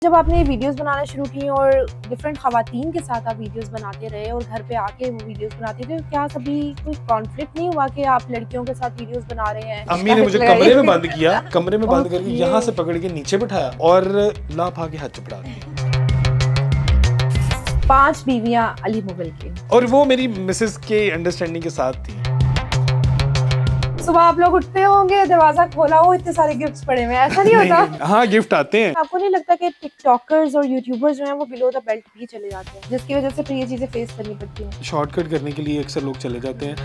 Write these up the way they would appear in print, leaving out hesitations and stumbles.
जब आपने वीडियोस बनाना शुरू की और डिफरेंट खवातीन के साथ आप वीडियोस बनाते रहे और घर पे आके वो वीडियोस बनाते थे, तो क्या कभी कोई कॉन्फ्लिक्ट नहीं हुआ कि आप लड़कियों के साथ वीडियोस बना रहे हैं? अम्मी ने मुझे कमरे में बंद किया, कमरे में बंद करके यहाँ से पकड़ के नीचे बिठाया और लाफ आके हाथ चपड़ा दिया। 5 बीवियां अली मुगल की, और वो मेरी मिसेस के अंडरस्टैंडिंग के साथ थी। सुबह आप लोग उठते होंगे, दरवाजा खोला हो, इतने सारे गिफ्ट्स पड़े हुए हैं, ऐसा नहीं होता? हाँ, गिफ्ट आते हैं। आपको नहीं लगता कि टिकटॉकर्स और यूट्यूबर्स जो हैं वो बिलो द बेल्ट भी चले जाते हैं, जिसकी वजह से फिर ये चीजें फेस करनी पड़ती हैं? शॉर्टकट करने के लिए अक्सर लोग चले जाते हैं।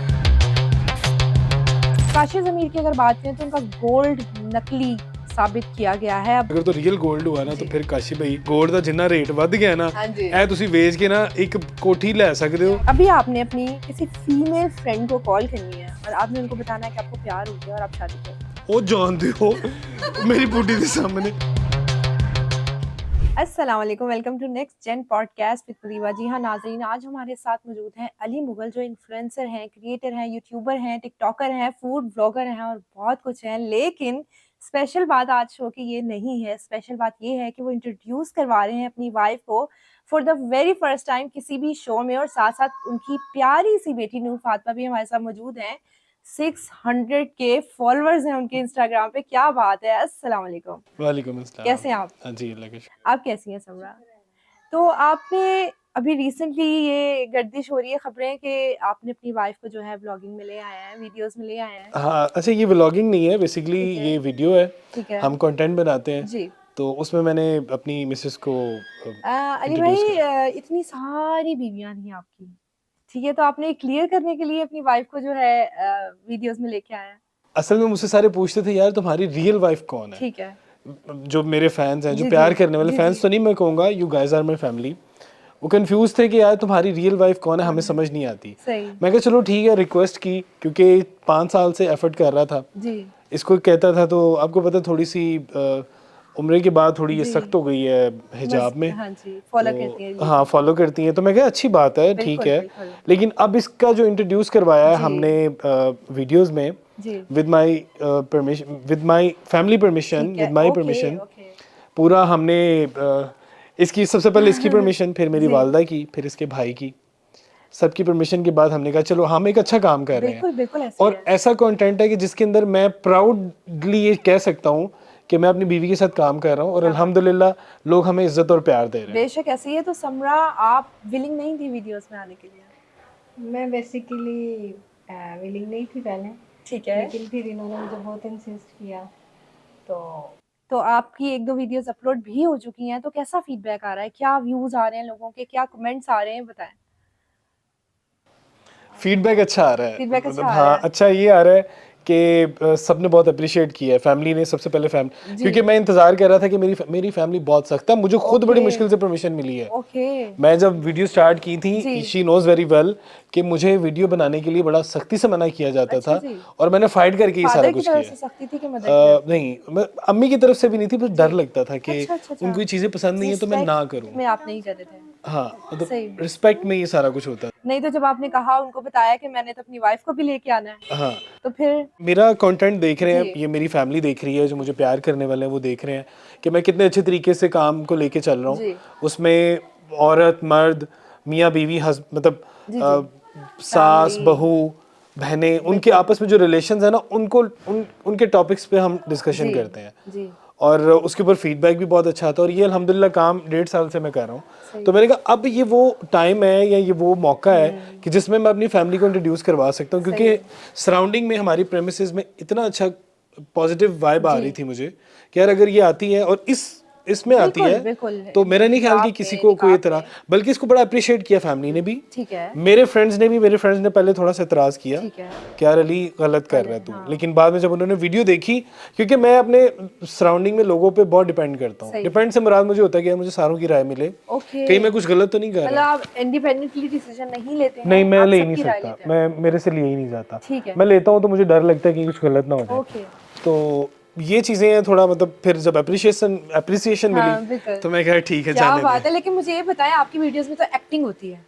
काशिफ ज़मीर की अगर बात करें तो उनका गोल्ड नकली साबित किया गया है। अगर तो रियल गोल्ड हुआ ना तो फिर काशी भाई गोल्ड का जितना रेट वध गया ना, ऐ तुसी बेच के ना एक कोठी ले सकते हो। अभी आपने अपनी किसी फीमेल फ्रेंड को कॉल करनी है और आपने उनको बताना है कि आपको प्यार हो गया और आप शादी करो। ओ जानते हो मेरी बूटी के सामने। अस्सलाम वालेकुम, welcome to next gen podcast with Puriva. जी हाँ नाज़रीन, आज हमारे साथ मौजूद हैं अली मुगल, जो इन्फ्लुएंसर हैं, क्रिएटर हैं, यूट्यूबर हैं, टिकटॉकर हैं, फूड ब्लॉगर हैं और बहुत कुछ हैं। लेकिन स्पेशल बात आज शो की ये नहीं है, स्पेशल बात ये है कि वो इंट्रोड्यूस करवा रहे हैं अपनी वाइफ को for the very first time किसी भी शो में, और साथ साथ उनकी प्यारी सी बेटी नूर फातिमा भी हमारे साथ मौजूद हैं। 600 के फॉलोअर्स हैं उनके इंस्टाग्राम पे, क्या बात है। अस्सलाम वालेकुम। वालेकुम अस्सलाम। कैसे हैं आप? हाँ जी, अल्लाह का आप कैसी हैं समरा? तो आपने अभी रिसेंटली ये गर्दिश हो रही है खबरें कि आपने अपनी वाइफ को जो है व्लॉगिंग में ले आए हैं, वीडियोस में ले आए हैं। हाँ, अच्छा ये व्लॉगिंग नहीं है, बेसिकली ठीक है। ये वीडियो है। ठीक है। हम कंटेंट बनाते हैं जी। तो उसमें मैंने अपनी मिसेस को अली इंट्रोड्यूस भाई, किया। इतनी सारी बीवियां थी आपकी, ठीक है, तो आपने क्लियर करने के लिए अपनी वाइफ को जो है वीडियोस में लेके आए हैं। असल में मुझसे सारे पूछते थे यार तुम्हारी रियल वाइफ कौन है। ठीक है। जो मेरे फैंस हैं, जो जी, प्यार जी। करने वाले जी, फैंस जी। तो नहीं मैं कहूँगा, you guys are my family. वो कंफ्यूज थे कि यार तुम्हारी रियल वाइफ कौन है, हमें समझ नहीं आती। सही। मैं कहा चलो ठीक है, रिक्वेस्ट की क्योंकि 5 साल से एफर्ट कर रहा था। जी। इसको कहता था तो आपको पता थोड़ी सी उम्र के बाद थोड़ी ये जी। सख्त हो गई है हिजाब में। हाँ जी, फॉलो तो करती हैं ये हाँ, चीज़। फॉलो करती हैं तो मैं कहा अच्छी बात है, ठीक बिल्कुल, है। बिल्कुल। लेकिन अब इसका जो इंट्रोड्यूस करवाया है जी। हमने वीडियोस में जी। With my permission, with my family permission, ठीक है। With my okay, permission, okay. पूरा हमने इसकी सबसे पहले इसकी परमिशन, फिर मेरी जी। वालदा की, फिर इसके भाई की, सबकी परमिशन के बाद हमने कहा चलो हम एक अच्छा काम कर रहे हैं। बिल्कुल, बिल्कुल ऐसे ही और है। ऐसा कंटेंट है कि जिसके अंदर मैं प्राउडली ये कह सकता हूँ कि मैं अपनी बीवी के साथ काम कर रहा हूँ और क्या बात। अल्हम्दुलिल्लाह लोग हमें इज्जत और प्यार दे रहे हैं। बेशक ऐसे ही है। तो समरा, आप विलिंग नहीं थी वीडियोस में आने के लिए? मैं बेसिकली विलिंग नहीं थी पहले, ठीक है। लेकिन फिर इन्होंने मुझे बहुत इंसिस्ट किया तो आपकी 1-2 वीडियोस अपलोड भी हो चुकी हैं, तो कैसा फीडबैक आ रहा है? क्या व्यूज आ रहे हैं लोगों के, क्या कमेंट्स आ रहे हैं, बताएं। फीडबैक अच्छा आ रहा है, फीडबैक अच्छा मतलब आ रहा हाँ है। अच्छा ये आ रहा है कि सबने बहुत अप्रिशिएट किया है। फैमिली ने सबसे पहले फैमिली, जी। क्योंकि मैं इंतजार कर रहा था कि मेरी फैमिली बहुत सख्त है, मुझे खुद बड़ी ओके। मुश्किल से परमिशन मिली है। ओके। मैं जब वीडियो स्टार्ट की थी, जी। शी नोज वेरी वेल कि मुझे वीडियो बनाने के लिए बड़ा सख्ती से मना किया जाता अच्छा था जी। और मैंने फाइट करके ये सारा फादर की कुछ तरफ किया से सख्ती थी कि मदर की तरफ से? नहीं, अम्मी की तरफ से भी नहीं थी, बस डर लगता था कि अच्छा, अच्छा, अच्छा। उनको ये चीज़ें पसंद नहीं है तो मैं ना करूँ। में आप नहीं कर रहे थे? हाँ, मतलब सही। रिस्पेक्ट में ये सारा कुछ होता नहीं तो जब आपने कहा, उनको बताया कि मैंने तो अपनी वाइफ को भी लेके आना है, है। हाँ, तो फिर? मेरा कंटेंट देख रहे हैं, जी। ये मेरी फैमिली देख रही है, जो मुझे प्यार करने वाले हैं वो देख रहे हैं कि मैं कितने अच्छे तरीके से काम को लेके चल रहा हूँ। जी। उसमें औरत, मर्द, मियाँ बीवी, मतलब जी, जी। सास, फैमिली। बहू, बहनें, उनके आपस में जो रिलेशंस है ना, उनके टॉपिक्स पे हम डिस्कशन जी। करते हैं जी। और उसके ऊपर फीडबैक भी बहुत अच्छा आता है। और ये अल्हम्दुलिल्लाह काम 1.5 साल से मैं कर रहा हूँ। सही। तो मैंने कहा अब ये वो टाइम है या ये वो मौका है कि जिसमें मैं अपनी फैमिली को इंट्रोड्यूस करवा सकता हूँ, क्योंकि सराउंडिंग में हमारी प्रेमिसेस में इतना अच्छा पॉजिटिव वाइब आ रही थी मुझे कि यार अगर ये आती है और इसमें आती बिल्कुल, है बिल्कुल। तो मेरा नहीं ख्याल कि हिजाब किसी में, को कोई निकाब इतना, में। बल्कि इसको बड़ा अप्रिशिएट किया फैमिली ने भी, ठीक है। मेरे फ्रेंड्स ने पहले थोड़ा सा एतराज़ किया ठीक है। कि यार अली गलत कर रहा है तू, हाँ। लेकिन बाद में जब उन्होंने वीडियो देखी, क्योंकि मैं अपने सराउंडिंग में लोगों पे बहुत डिपेंड करता हूँ। सही। डिपेंड से मुराद मुझे होता है कि यार मुझे सारों की राय मिले, ओके। कहीं मैं कुछ गलत तो नहीं कर मतलब रहा। आप इंडिपेंडेंटली डिसीजन नहीं लेते हैं, नहीं, मैं आप ले ही नहीं सबकी राय सकता, लेते हैं। मैं मेरे से ले ही नहीं जाता। ठीक है। मैं लेता हूँ तो मुझे डर लगता है कि कुछ गलत ना हो जाए। ओके। तो ये चीज़ें हैं थोड़ा, मतलब फिर जब अप्रिसिएशन हाँ, मिली बिल्कुल। तो मैं कहा ठीक है, क्या जाने बात दे। है। लेकिन मुझे ये बताएं, आपकी वीडियोस में तो एक्टिंग होती है,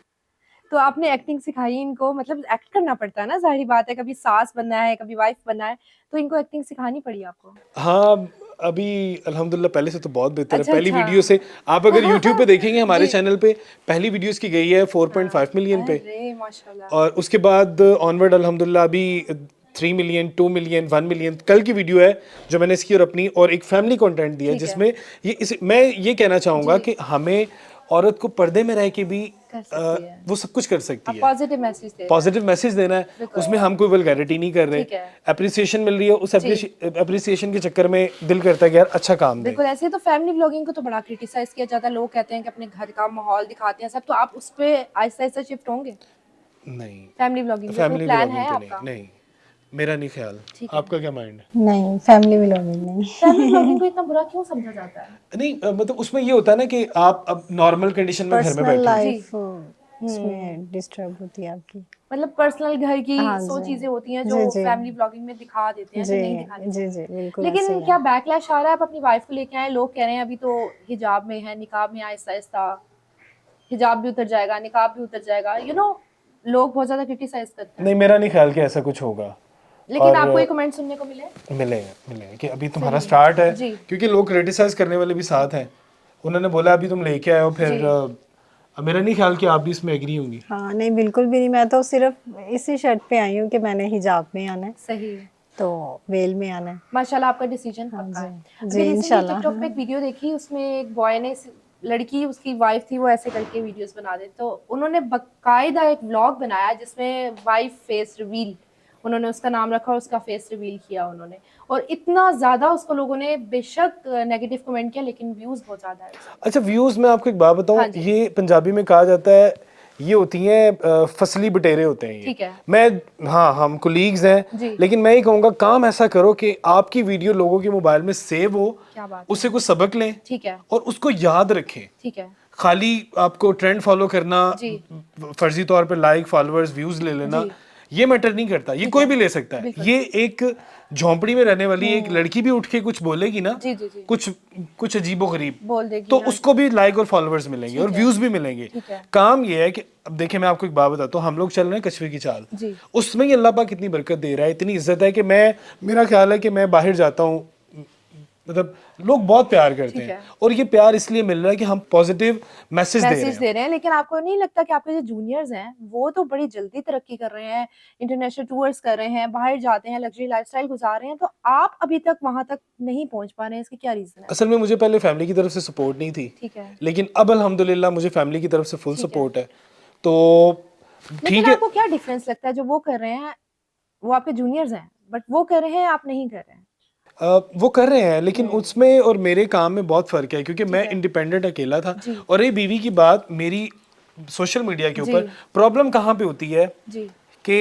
तो आपने एक्टिंग सिखाई इनको? मतलब एक्ट करना पड़ता है ना, जाहिर बात है, कभी सास बनना है, कभी वाइफ बनना है, तो इनको एक्टिंग सिखानी पड़ी आपको? हाँ, अभी अल्हम्दुलिल्लाह पहले से तो बहुत बेहतर है। अच्छा, पहली अच्छा। वीडियो से आप अगर YouTube पे देखेंगे हमारे जी। चैनल पे पहली वीडियोस की गई है 4.5 मिलियन पे, अरे माशाल्लाह। और उसके बाद ऑनवर्ड अल्हम्दुलिल्लाह अभी 3 मिलियन, 2 मिलियन, 1 मिलियन। कल की वीडियो है जो मैंने इसकी और अपनी और एक फैमिली कंटेंट दिया है ठीक है। जिसमें मैं ये कहना चाहूँगा जी। कि हमें औरत को पर्दे में रह के भी कर सकती है। वो सब कुछ कर सकती आप है। पॉजिटिव मैसेज दे रहे हैं। पॉजिटिव मैसेज देना है, बिल्कुल। उसमें हम कोई वल्गैरिटी नहीं कर रहे। ठीक है। अप्रिसिएशन मिल रही है, उस जी। अप्रिसिएशन के चक्कर में दिल करता है कि यार अच्छा काम दे। बिल्कुल, ऐसे तो फैमिली व्लॉगिंग को तो बड़ा क्रिटिसाइज किया जाता है। लोग कहते हैं कि अपने घर का माहौल दिखाते हैं सब, तो आप उस पे आहिस्ता-आहिस्ता शिफ्ट होंगे? नहीं, फैमिली व्लॉगिंग पे कोई फैमिली प्लान व्लॉगिंग है पे आपका? नहीं, मेरा नहीं ख्याल। ठीक है। आपका क्या माइंड है? नहीं, फैमिली व्लॉगिंग नहीं। फैमिली व्लॉगिंग को इतना बुरा क्यों समझा जाता है? नहीं मतलब उसमें ये होता है ना कि आप अब नॉर्मल कंडीशन में घर में पर्सनल बैठे हो। जी। लाइफ उसमें डिस्टर्ब होती है आपकी। मतलब पर्सनल घर की हाँ 100 जी। चीजें होती हैं जो जी, जी। फैमिली व्लॉगिंग में दिखा देते हैं जो जी, नहीं दिखानी जी, चाहिए। जी, बिल्कुल ऐसे लेकिन ही क्या है। बैकलैश आ रहा है? आप अपनी वाइफ को लेके आए, लोग कह रहे हैं अभी तो हिजाब में है, निकाब में आहिस्ता-आहिस्ता हिजाब भी उतर जाएगा, निकाब भी उतर जाएगा। लोग बहुत ज्यादा क्रिटिसाइज करते हैं। नहीं, मेरा नहीं ख्याल कि ऐसा कुछ होगा। लेकिन और आपको ये कमेंट सुनने को मिले? मिलेंगे कि अभी तुम्हारा सही है। स्टार्ट है, जी। क्योंकि लोग क्रिटिसाइज करने वाले भी साथ हैं। उन्होंने बोला अभी तुम लेके आए हो, फिर जी। अब मेरा नहीं ख्याल कि आप भी इसमें एग्री होंगी। हाँ, नहीं बिल्कुल भी नहीं। मैं तो सिर्फ इसी शर्त पे आई हूँ कि मैंने हिजाब में आना है, सही। तो वेल में आना है। माशाल्लाह आपका डिसीजन हाँ पक्का है। जी। अभी जी, रिसेंटली इंशाल्लाह। टिकटॉक पे एक वीडियो देखी, उसमें एक बॉय ने लड़की उसकी वाइफ थी, वो ऐसे करके वीडियोस बना दे, तो उन्होंने बकायदा एक व्लॉग बनाया जिसमें वाइफ फेस रिवील, उन्होंने उसका नाम रखा और उसका फेस रिवील किया उन्होंने, और इतना ज्यादा उसको लोगों ने बेशक नेगेटिव कमेंट किया, लेकिन व्यूज बहुत ज्यादा है उसके। अच्छा, व्यूज में आपको एक बात बताऊं, हाँ जी। ये पंजाबी में कहा जाता है, ये होती हैं फसली बटेरे होते हैं ये। ठीक है। हाँ, हम कोलीग्स हैं, जी। लेकिन मैं ये कहूँगा काम ऐसा करो कि आपकी वीडियो लोगों के मोबाइल में सेव हो, क्या बात है। उससे कुछ सबक लें ठीक है। और उसको याद रखें। ठीक है। खाली आपको ट्रेंड फॉलो करना, जी। फर्जी तौर पे लाइक, फॉलोअर्स, व्यूज ले लेना, जी। ये मैटर नहीं करता। ये कोई भी ले सकता है। बिल्कुल। ये एक झोंपड़ी में रहने वाली एक लड़की भी उठ के कुछ बोलेगी ना, जी, जी, जी। कुछ अजीबो गरीब, बोल देगी, तो हाँ। उसको भी लाइक और फॉलोअर्स मिलेंगे और ठीक है। व्यूज भी मिलेंगे। ठीक है। काम ये है कि अब देखिए, मैं आपको एक बात बताता हूँ, हम लोग चल रहे हैं कछुए की चाल, जी। उसमें ही अल्लाह पाक कितनी बरकत दे रहा है, इतनी इज्जत है कि मेरा ख्याल है कि मैं बाहर जाता हूँ, मतलब लोग बहुत प्यार करते ठीक हैं, है। और ये प्यार इसलिए मिल रहा है कि हम पॉजिटिव मैसेज दे रहे हैं। दे रहे हैं, लेकिन आपको नहीं लगता कि आपके जो जूनियर्स हैं वो तो बड़ी जल्दी तरक्की कर रहे हैं, इंटरनेशनल टूर्स कर रहे हैं, बाहर जाते हैं, लग्जरी लाइफस्टाइल गुजार रहे हैं, तो आप अभी तक वहां तक नहीं पहुंच पा रहे हैं? इसकी क्या रीजन है? असल में मुझे पहले फैमिली की तरफ से सपोर्ट नहीं थी, ठीक है। लेकिन अब अल्हम्दुलिल्लाह मुझे फैमिली की तरफ से फुल ठीक है। सपोर्ट है, तो लेकिन ठीक है। आपको क्या डिफरेंस लगता है, जो वो कर रहे हैं, वो आपके जूनियर्स हैं बट वो कर रहे हैं, आप नहीं कर रहे हैं? वो कर रहे हैं, लेकिन उसमें और मेरे काम में बहुत फ़र्क है, क्योंकि मैं है। इंडिपेंडेंट अकेला था। जी। और ये बीवी की बात, मेरी सोशल मीडिया के जी। ऊपर प्रॉब्लम कहाँ पे होती है जी। कि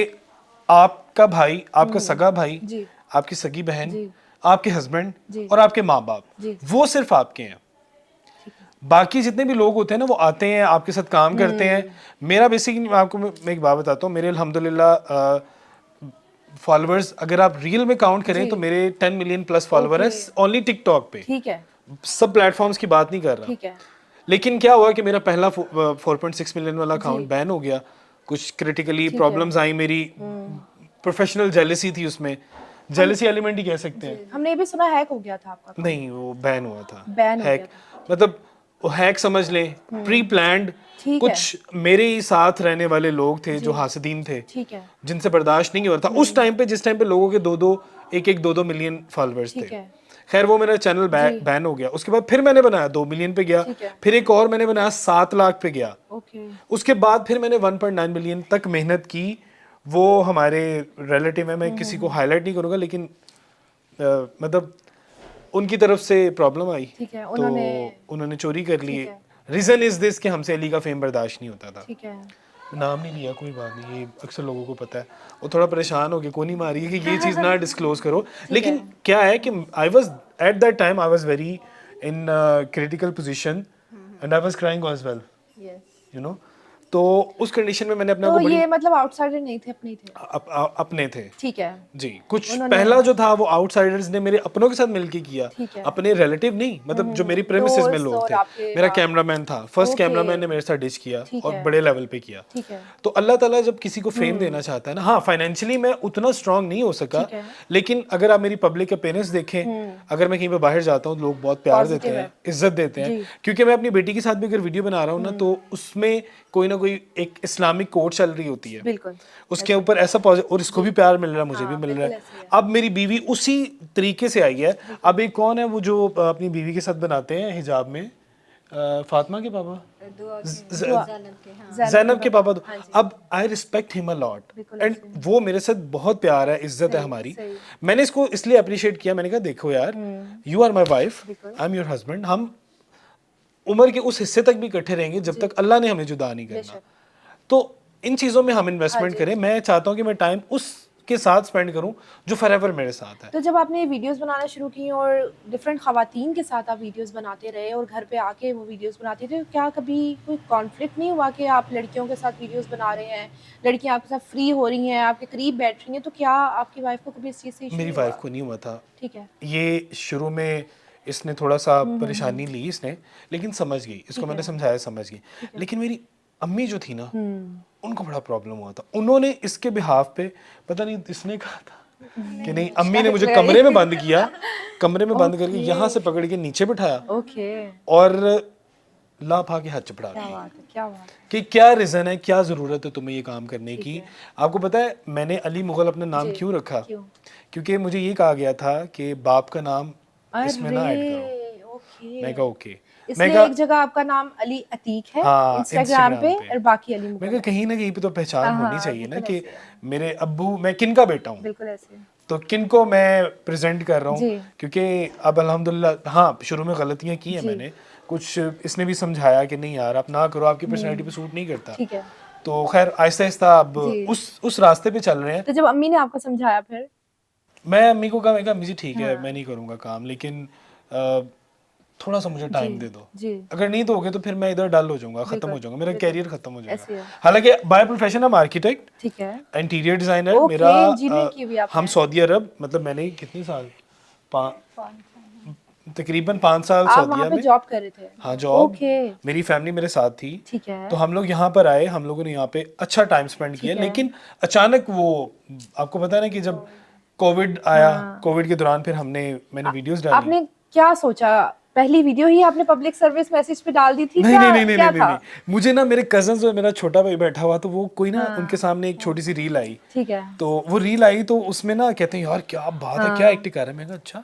आपका भाई, आपका सगा भाई, जी। आपकी सगी बहन, जी। आपके हस्बैंड जी। और आपके माँ बाप, जी। वो सिर्फ आपके हैं। बाकी जितने भी लोग होते हैं ना, वो आते हैं, आपके साथ काम करते हैं। मेरा बेसिकली, मैं एक बात बताता हूँ, मेरे अल्हम्दुलिल्लाह फॉलोअर्स अगर आप रियल में काउंट करें जी। तो मेरे 10 मिलियन प्लस फॉलोअर हैं ओनली टिकटॉक पे। ठीक है। सब प्लेटफॉर्म्स की बात नहीं कर रहा। ठीक है। लेकिन क्या हुआ कि मेरा पहला 4.6 मिलियन वाला अकाउंट जी। बैन हो गया, कुछ क्रिटिकली ठीक है। प्रॉब्लम्स आई, मेरी प्रोफेशनल जेलसी थी उसमें, जेलसी एलिमेंट ही कह सकते हैं। हमने ये भी सुना हैक हो गया था आपका account। नहीं, वो बैन हुआ था। बैन हो हैक गया मतलब वो हैक समझ लें, प्री प्लान्ड। ठीक कुछ मेरे ही साथ रहने वाले लोग थे जो हासिदीन थे, ठीक है। जिनसे बर्दाश्त नहीं हो रहा था उस टाइम पे, जिस टाइम पे लोगों के 2-2 मिलियन फॉलोअर्स ठीक थे। है। खैर, वो मेरा चैनल बैन हो गया। उसके बाद फिर मैंने बनाया, 2 मिलियन पे गया, ठीक है। फिर एक और मैंने बनाया 7 लाख पे गया। ओके। उसके बाद फिर मैंने 1.9 मिलियन तक मेहनत की। वो हमारे रिलेटिव है, मैं किसी को हाईलाइट नहीं करूंगा, लेकिन मतलब उनकी तरफ से प्रॉब्लम आई, ठीक है। तो उन्होंने चोरी कर लिए। है। रीजन इज दिस कि हमसे अली का फेम बर्दाश्त नहीं होता था। ठीक है। नाम नहीं लिया, कोई बात नहीं, ये अक्सर लोगों को पता है। वो थोड़ा परेशान हो गया, कोई नहीं मारी है कि ये चीज़ ना डिस्क्लोज करो। लेकिन क्या है कि I was at that time, I was very in critical position and I was crying as well, yes. You know. तो उस कंडीशन में मैंने अपने आप तो को बड़ी ये मतलब आउटसाइडर नहीं थे, अपने ही थे? अपने थे ठीक है। जी। कुछ उन्होंने- पहला जो था वो आउटसाइडर्स ने मेरे अपनों के साथ मिलके किया, ठीक है। अपने रिलेटिव नहीं, मतलब जो मेरी प्रेमिसेस में दोस्त लोग और थे। आपके, मेरा हाँ। कैमरामैन था, फर्स्ट ओके। कैमरामैन ने मेरे साथ डिश किया ठीक और है। बड़े लेवल पे किया। ठीक है। तो अल्लाह ताला जब किसी को फेम देना चाहता है ना, हाँ फाइनेंशियली मैं उतना स्ट्रांग नहीं हो सका, ठीक है। लेकिन अगर आप मेरी पब्लिक अपीयरेंस देखें, अगर मैं कहीं पे बाहर जाता हूँ लोग बहुत प्यार देते Positive हैं, है। इज्जत देते हैं, जी। क्योंकि मैं अपनी बेटी के साथ भी अगर वीडियो बना रहा हूँ ना, तो उसमें कोई ना कोई एक इस्लामिक कोड चल रही होती है, बिल्कुल। उसके ऊपर ऐसा और इसको भी प्यार मिल रहा है, मुझे भी हाँ, मिल रहा बिल्कुल है। ऐसे ही है। अब मेरी बीवी उसी तरीके से आई है। अब एक कौन है वो जो अपनी बीवी के साथ बनाते हैं हिजाब में, फातिमा के पापा, जैनब के पापा। तो हाँ जी। अब I respect him a lot बिल्कुल एंड ऐसे। वो मेरे साथ बहुत प्यार है, इज्जत है हमारी। सही। मैंने इसको इसलिए अप्रिशिएट किया, मैंने कहा देखो यार, यू आर माई वाइफ, बिल्कुल। आई एम योर हस्बैंड, हम उम्र के उस हिस्से तक भी इकट्ठे रहेंगे जब तक अल्लाह ने हमें जुदा नहीं करना। बेशक। तो इन चीज़ों में हम हाँ इन्वेस्टमेंट जी, करें। मैं चाहता हूँ कि मैं टाइम उसके साथ स्पेंड करूँ जो फॉरएवर मेरे साथ है। तो जब आपने वीडियोस बनाना शुरू की और डिफरेंट खवातीन के साथ आप वीडियोस बनाते रहे और घर पे आके वो वीडियोस बनाते थे, तो क्या कभी कोई कॉन्फ्लिक्ट नहीं हुआ कि आप लड़कियों के साथ वीडियोस बना रहे हैं, लड़कियां आपके साथ फ्री हो रही हैं, आपके करीब बैठ रही हैं, तो क्या आपकी वाइफ को कभी इस चीज़ से इशू मेरी नहीं हुआ? वाइफ को नहीं हुआ था ठीक है। ये, शुरू में इसने थोड़ा सा परेशानी ली इसने, लेकिन समझ गई, इसको मैंने समझाया, समझ गई। लेकिन मेरी अम्मी जो थी ना, उनको बड़ा प्रॉब्लम हुआ था। उन्होंने इसके बिहाफ पे, पता नहीं इसने कहा था कि नहीं, अम्मी ने मुझे कमरे में बंद किया, कमरे में बंद करके यहाँ से पकड़ के नीचे बिठाया ओके। और ला फा के हाथ चपड़ा क्या दिया बात है, क्या बात है। कि क्या रीज़न है, क्या ज़रूरत है तुम्हें ये काम करने की। आपको पता है मैंने अली मुगल अपना नाम क्यों रखा? क्यों? क्योंकि मुझे ये कहा गया था कि बाप का नाम इसमें ना ऐड करो। अरे ओके। मैं कहा ओके। मैं इसलिए कहा एक जगह आपका नाम अली अतीक है हाँ इंस्टाग्राम पे इंस्टाग्राम पे, और बाकी अली मैं मुगल कहा है। कहीं ना कहीं पे तो पहचान हाँ, होनी चाहिए ना बिल्कुल कि ऐसे है। मेरे अब्बू, मैं किन का बेटा हूँ, बिल्कुल ऐसे। तो किन को मैं प्रेजेंट कर रहा जी। हूँ। क्योंकि अब अल्हम्दुलिल्लाह, हाँ शुरू में गलतियाँ की हैं जी। मैंने, कुछ इसने भी समझाया कि नहीं यार आप ना करो, आपकी पर्सनैलिटी पे सूट नहीं करता। ठीक है। तो खैर आहिस्ता आहिस्ता अब जी। उस रास्ते पे चल रहे हैं। तो जब अम्मी ने आपको समझाया फिर? मैं अम्मी को कहा, मैं कहा अम्मी जी ठीक है हाँ। मैं नहीं करूँगा काम, लेकिन अ, थोड़ा सा मुझे टाइम दे दो। जी। अगर नहीं दोगे तो फिर मैं इधर डल हो जाऊंगा, खत्म बिल्कुल, हो जाऊंगा, मेरा बिल्कुल। कैरियर खत्म हो ऐसे जाएगा। है। हालांकि बाय प्रोफेशन हम आर्किटेक्ट, ठीक है। इंटीरियर डिजाइनर, ओके, मेरा इंजीनियरिंग की भी आपने? हम सऊदी अरब, मतलब मैंने कितने साल, तकरीबन 5 साल आप वहाँ सऊदीया पे में। जॉब कर रहे थे? हाँ जॉब, ओके। मेरी फैमिली मेरे साथ थी। ठीक है। तो हम लोग यहाँ पर आए, हम लोगों ने यहाँ पे अच्छा टाइम स्पेंड किया, ठीक है। लेकिन अचानक वो, आपको पता है ना कि जब कोविड आया, कोविड के दौरान फिर मैंने वीडियोस डाली। आपने क्या सोचा? पहली वीडियो ही आपने पब्लिक सर्विस मैसेज पे डाल दी थी? नहीं क्या नहीं नहीं नहीं क्या नहीं, था? नहीं। मुझे ना मेरे कजन्स और मेरा छोटा भाई बैठा हुआ, तो वो कोई ना उनके सामने एक छोटी सी रील आई, ठीक है। तो वो रील आई तो उसमें ना कहते हैं यार क्या बात है, क्या एक्टिंग कर रहा है। मैं कहा अच्छा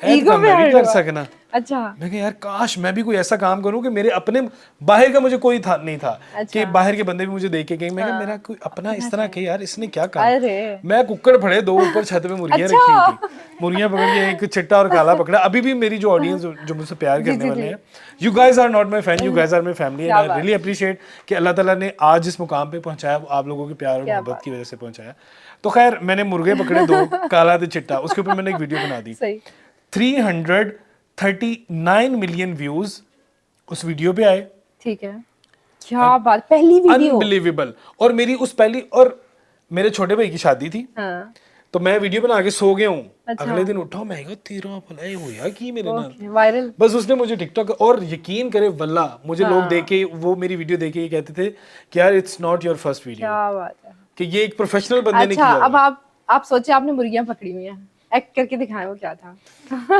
ईगो मैं भी पे कर सकना। अच्छा। मैं कहा यार काश मैं भी कोई ऐसा काम करूं कि मेरे अपने, बाहर का मुझे कोई था नहीं था कि बाहर के बंदे भी मुझे देख के कहें। मैं कहा मेरा कोई अपना इस तरह के, यार इसने क्या काम। अरे मैं कुक्कड़ फड़े 2 ऊपर छत पे मुर्गियां रखी हुई थी, मुर्गियां पकड़ के एक चिट्टा और काला पकड़ा। अभी भी मेरी जो ऑडियंस जो मुझसे प्यार करने वाले हैं, you guys are not my fan, you guys are my family, and I really appreciate कि अल्लाह ताला ने आज जिस मुकाम पे पहुंचाया वो आप लोगों के प्यार और मोहब्बत की वजह से पहुंचाया। तो खैर मैंने मुर्गे पकड़े 2, काला ते चिट्टा, उसके ऊपर मैंने एक वीडियो बना दी। सही। 339 मिलियन व्यूज उस वीडियो पे आए। ठीक है। क्या बात, पहली वीडियो? अनबिलीवेबल। और मेरी उस पहली, और मेरे छोटे भाई की शादी थी, हाँ। तो मैं वीडियो बना के सो गया हूँ। अच्छा। अगले दिन उठा, मैं कहा तेरा भला ये होया की मेरे नाल। वायरल। बस उसने मुझे टिकटॉक, और यकीन करे वल्ला मुझे लोग देखे, वो मेरी वीडियो देखे ये कहते थे कि यार it's not your first video, क्या बात है। कि ये एक प्रोफेशनल बंदे ने अच्छा, किया अब होगा। आप सोचे आपने मुर्गियां पकड़ी हुई हैं, एक्ट करके दिखाएं वो क्या था।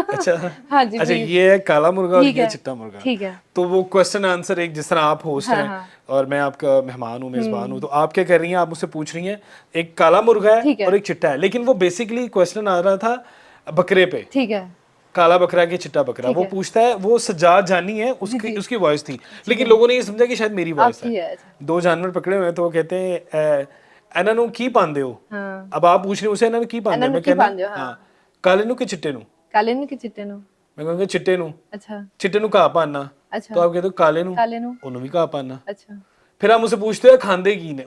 अच्छा हाँ जी, अच्छा, please। ये है काला मुर्गा और ठीक ये है, चिट्टा मुर्गा। ठीक है। तो वो क्वेश्चन आंसर, एक जिस तरह आप होस्ट हाँ, हैं हाँ। और मैं आपका मेहमान हूँ, मेजबान हूँ, तो आप क्या कर रही हैं, आप मुझसे पूछ रही हैं, एक काला मुर्गा है और एक चिट्टा है, लेकिन वो बेसिकली क्वेश्चन आ रहा था बकरे पे। ठीक है। काला बकरा के चिट्टा बकरा, वो पूछता है, वो सज्जाद जानी है, उसकी वॉइस थी, लेकिन लोगों ने ये समझा कि शायद मेरी वॉइस है। 2 जानवर पकड़े हुए हैं, तो वो कहते हैं ਇਹਨਾਂ ਨੂੰ ਕੀ ਪਾਉਂਦੇ ਹੋ। अब आप पूछ रहे हो उसे ਇਹਨਾਂ ਨੂੰ ਕੀ ਪਾਉਂਦੇ, मैं कहना हाँ काले ਨੂੰ कि चिट्टे ਨੂੰ। काले ਨੂੰ कि चिट्टे ਨੂੰ? मैं कहूँगा चिट्टे ਨੂੰ। अच्छा। चिट्टे ਨੂੰ घाह पाना। अच्छा। तो आप कहते हो काले ਨੂੰ, काले ਨੂੰ ਉਹਨੂੰ ਵੀ घाह पाना। अच्छा। फिर आप मुझसे पूछते हो खांदे की ने,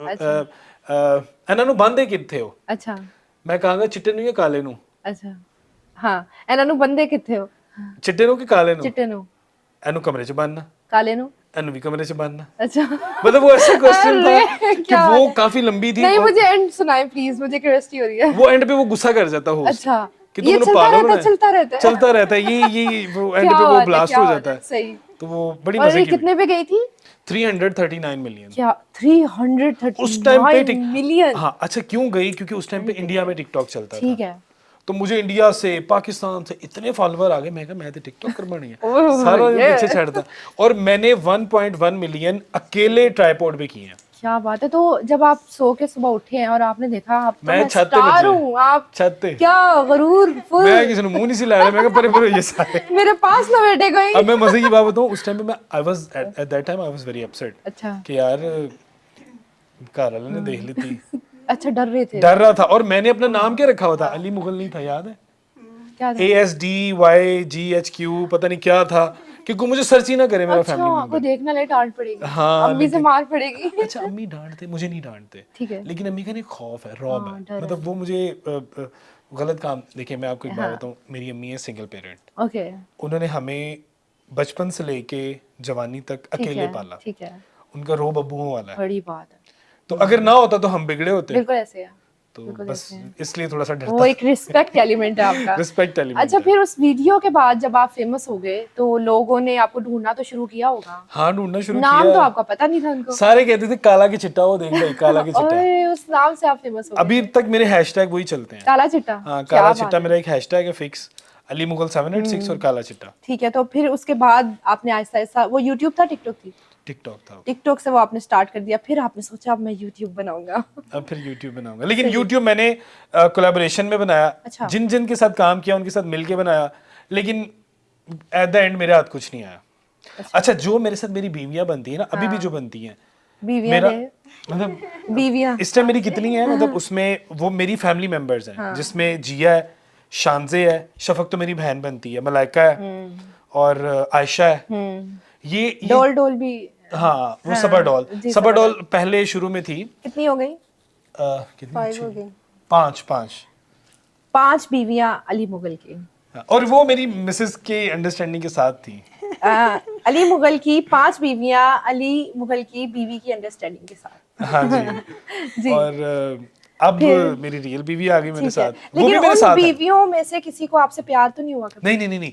ਇਹਨਾਂ ਨੂੰ ਬੰਦੇ ਕਿੱਥੇ ਹੋ। अच्छा। मैं कहांगा चिट्टे ਨੂੰ या काले ਨੂੰ। अच्छा। हाँ, ਇਹਨਾਂ ਨੂੰ ਬੰਦੇ ਕਿੱਥੇ ਹੋ। चिट्टे ਨੂੰ कि काले ਨੂੰ। चिट्टे ਨੂੰ। ਇਹਨੂੰ ਕਮਰੇ 'ਚ ਬੰਨਣਾ। काले ਨੂੰ। अनवी कमरे से बनना। अच्छा मतलब वो ऐसा क्वेश्चन था अरे, कि क्या वो बात है। काफी लंबी थी नहीं और मुझे एंड सुनाए प्लीज, मुझे क्यूरियोसिटी हो रही है। वो एंड पे वो गुस्सा कर जाता होस्ट अच्छा कि ये तुमने चलता पागल रहता बनाया। है, चलता रहता है। चलता रहता है ये वो एंड क्या पे वो बात है, ब्लास्ट क्या हो बात जाता है। सही। तो वो बड़ी और मजे ये की कितने पे गई थी? 339 मिलियन क्या उस टाइम पे 339 मिलियन? हाँ अच्छा क्यों गई, क्योंकि उस टाइम पे इंडिया में टिकटॉक चलता था। ठीक है। तो मुझे इंडिया से पाकिस्तान से इतने फॉलोवर आ गए, मैं कहा मैं तो टिकटॉक कर बनी है, ओह, सारा दिन ये। पीछे छाड़ता। और मैंने 1.1 मिलियन अकेले ट्राइपॉड पे किए हैं। क्या बात है। तो जब आप सो के सुबह उठे हैं और आपने देखा अब तो मैं मैं छत पे स्टार बचे, हूँ, आप छत पे क्या गरूर फुल मैं किसी ने मुंह नहीं सिलाया, मैं कहा परे परे ये सारे। मेरे पास ना बैठे कोई। अब मैं मजे की बात बताऊं, उस टाइम पे मैं आई was at that time I was very upset अच्छा कि यार घर वाले ने देख ली थी, अच्छा, डर रहे थे। डर रहा था। और मैंने अपना नाम क्या रखा हुआ था, अली मुगल नहीं था, याद है? क्या था? ASDYGHQ पता नहीं क्या था, कि कोई मुझे सर्च ही ना करे मेरा फैमिली अच्छा, कोई मेंबर। देखना ले डांट पड़ेगी। हाँ, अम्मी से लेकिन मार पड़ेगी। अच्छा अम्मी डांटते, मुझे नहीं डांटते, ठीक है। लेकिन अम्मी का ना एक खौफ है, रौब हाँ, है, डर है। मतलब वो मुझे गलत काम। देखिए मैं आपको एक बात हाँ। बताऊं, मेरी अम्मी है सिंगल पेरेंट, ओके। उन्होंने हमें बचपन से लेके जवानी तक ठीक अकेले है, पाला, ठीक है। उनका रोब अब्बुओं वाला है। बड़ी बात है। तो अगर ना होता तो हम बिगड़े होते। बिल्कुल ऐसे है। तो बिल्कुल बस ऐसे है। इसलिए थोड़ा सा वो डरता एक रिस्पेक्ट एलिमेंट है आपका। रिस्पेक्ट एलिमेंट अच्छा, है। फिर उस वीडियो के बाद जब आप फेमस हो गए तो लोगों ने आपको ढूंढना तो शुरू किया होगा। हाँ ढूंढना शुरू नाम किया। तो आपका पता नहीं था उनको। सारे कहते थे काला के चिट्टा, वो देख भाई काला के चिट्टा। और उस नाम से आप फेमस हो अभी गए थे। तक मेरे हैशटैग वही चलते हैं। काला चिट्टा। हाँ क्या काला बात चिट्टा है। मेरा एक हैशटैग है फिक्स, अली मुगल 786 और काला चिट्टा। ठीक है, तो फिर उसके बाद आपने आहिस्ता आहिस्ता, वो यूट्यूब था टिकटॉक थी? टिकटॉक था। टिकटॉक से वो आपने स्टार्ट कर दिया, फिर आपने सोचा अब मैं यूट्यूब बनाऊंगा। अब फिर यूट्यूब बनाऊंगा, लेकिन सही। यूट्यूब मैंने कोलैबोरेशन में बनाया। अच्छा। जिन जिन के साथ काम किया उनके साथ मिलके बनाया, लेकिन एट द एंड मेरे हाथ कुछ नहीं आया। अच्छा जो मेरे साथ मेरी बीवियां बनती है ना, अभी भी जो बनती हैं बीवियां मेरा, है। मतलब बीवियां। इस टाइम मेरी कितनी है, मतलब उसमें वो मेरी फैमिली मेंबर्स हैं, जिसमें जिया है, शानजे है, शफक तो मेरी बहन बनती है, मलाइका है और आयशा है। ये डोल डोल भी। हाँ वो सबा डॉल, जी, सबा सबा डॉल पहले शुरू में थी। कितनी हो गई? कितनी 5 हो गई। पांच पांच 5 बीवियां अली मुगल की। हाँ, और वो मेरी मिसेस के अंडरस्टैंडिंग के साथ थी। अली मुगल की 5 बीवियां अली मुगल की बीवी की अंडरस्टैंडिंग के साथ। हाँ जी। जी। और अब फिर- मेरी रियल बीवी आ गई मेरे ठीक है, साथ, वो भी लेकिन मेरे उन साथ है। बीवियों में से किसी को आपसे प्यार तो नहीं हुआ कभी? नहीं नहीं नहीं नहीं,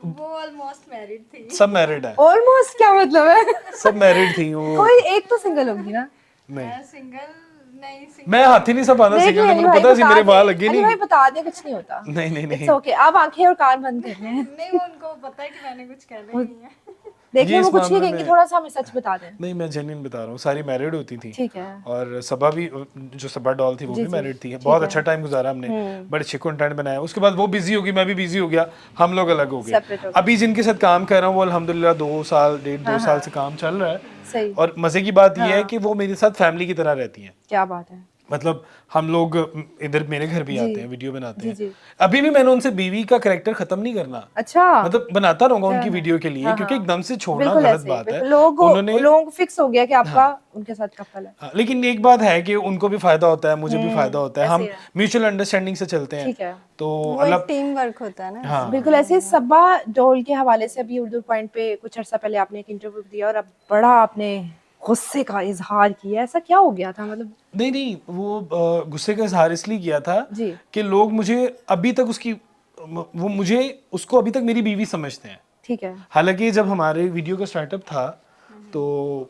वो ऑलमोस्ट मैरिड थी। सब मैरिड है, ऑलमोस्ट क्या मतलब है? सब मैरिड थी वो। कोई एक तो सिंगल होगी ना? नहीं सिंगल नहीं, सिंगल मैं हाथ ही नहीं संभाला नहीं, सिंगल, अली मुझे भाई पता सी बता मेरे दें, बाल लगे अली भाई नहीं। बता दें, कुछ नहीं होता। नहीं नहीं नहीं इट्स ओके, आप आंखें और कान बंद कर लें। नहीं, वो उनको पता है कि मैंने कुछ कहना ही नहीं है। देखिए ये वो इस कुछ नहीं मामले कहेंगी, में- थोड़ा सा हमें सच बता दें। नहीं मैं जेन्युइन बता रहा हूँ, सारी मैरिड होती थी। ठीक है। और सबा भी, जो सबा डॉल थी वो भी मैरिड थी। बहुत अच्छा टाइम गुजारा हमने, बड़े अच्छे कंटेंट बनाया। उसके बाद वो बिजी हो गई, मैं भी बिजी हो गया, हम लोग अलग हो गए। Separate हो गए। अभी जिनके साथ काम कर रहा हूँ वो अल्हम्दुलिल्लाह 2 साल से काम चल रहा है। सही। और मजे की बात ये है कि वो मेरे साथ फैमिली की तरह रहती हैं। क्या बात है। मतलब हम लोग इधर मेरे घर भी आते हैं, वीडियो बनाते जी, हैं। जी। अभी भी मैंने उनसे बीवी का कैरेक्टर खत्म नहीं करना, अच्छा। मतलब बनाता रहूंगा उनकी वीडियो के लिए, क्योंकि एकदम से छोड़ना बिल्कुल गलत ऐसे, बात है। बिल्कुल। लोगों को फिक्स हो गया कि आपका उनके साथ कपल है। हाँ, लेकिन एक बात है कि उनको भी फायदा होता है, मुझे भी फायदा होता है, हम ऐसे है। म्यूचुअल अंडरस्टैंडिंग से चलते हैं। ठीक है। तो वो अल्लाह एक टीम वर्क होता है ना। हाँ बिल्कुल ऐसे ही सबा डोल के हवाले से अभी उर्दू पॉइंट पे कुछ अर्सा पहले आपने एक इंटरव्यू दिया और अब बड़ा आपने गुस्से का इजहार किया, ऐसा क्या हो गया था? मतलब नहीं नहीं, वो गुस्से का इजहार इसलिए किया था जी। कि लोग मुझे अभी तक वो मुझे उसको अभी तक मेरी बीवी समझते हैं। ठीक है। हालांकि जब हमारे वीडियो का स्टार्टअप था तो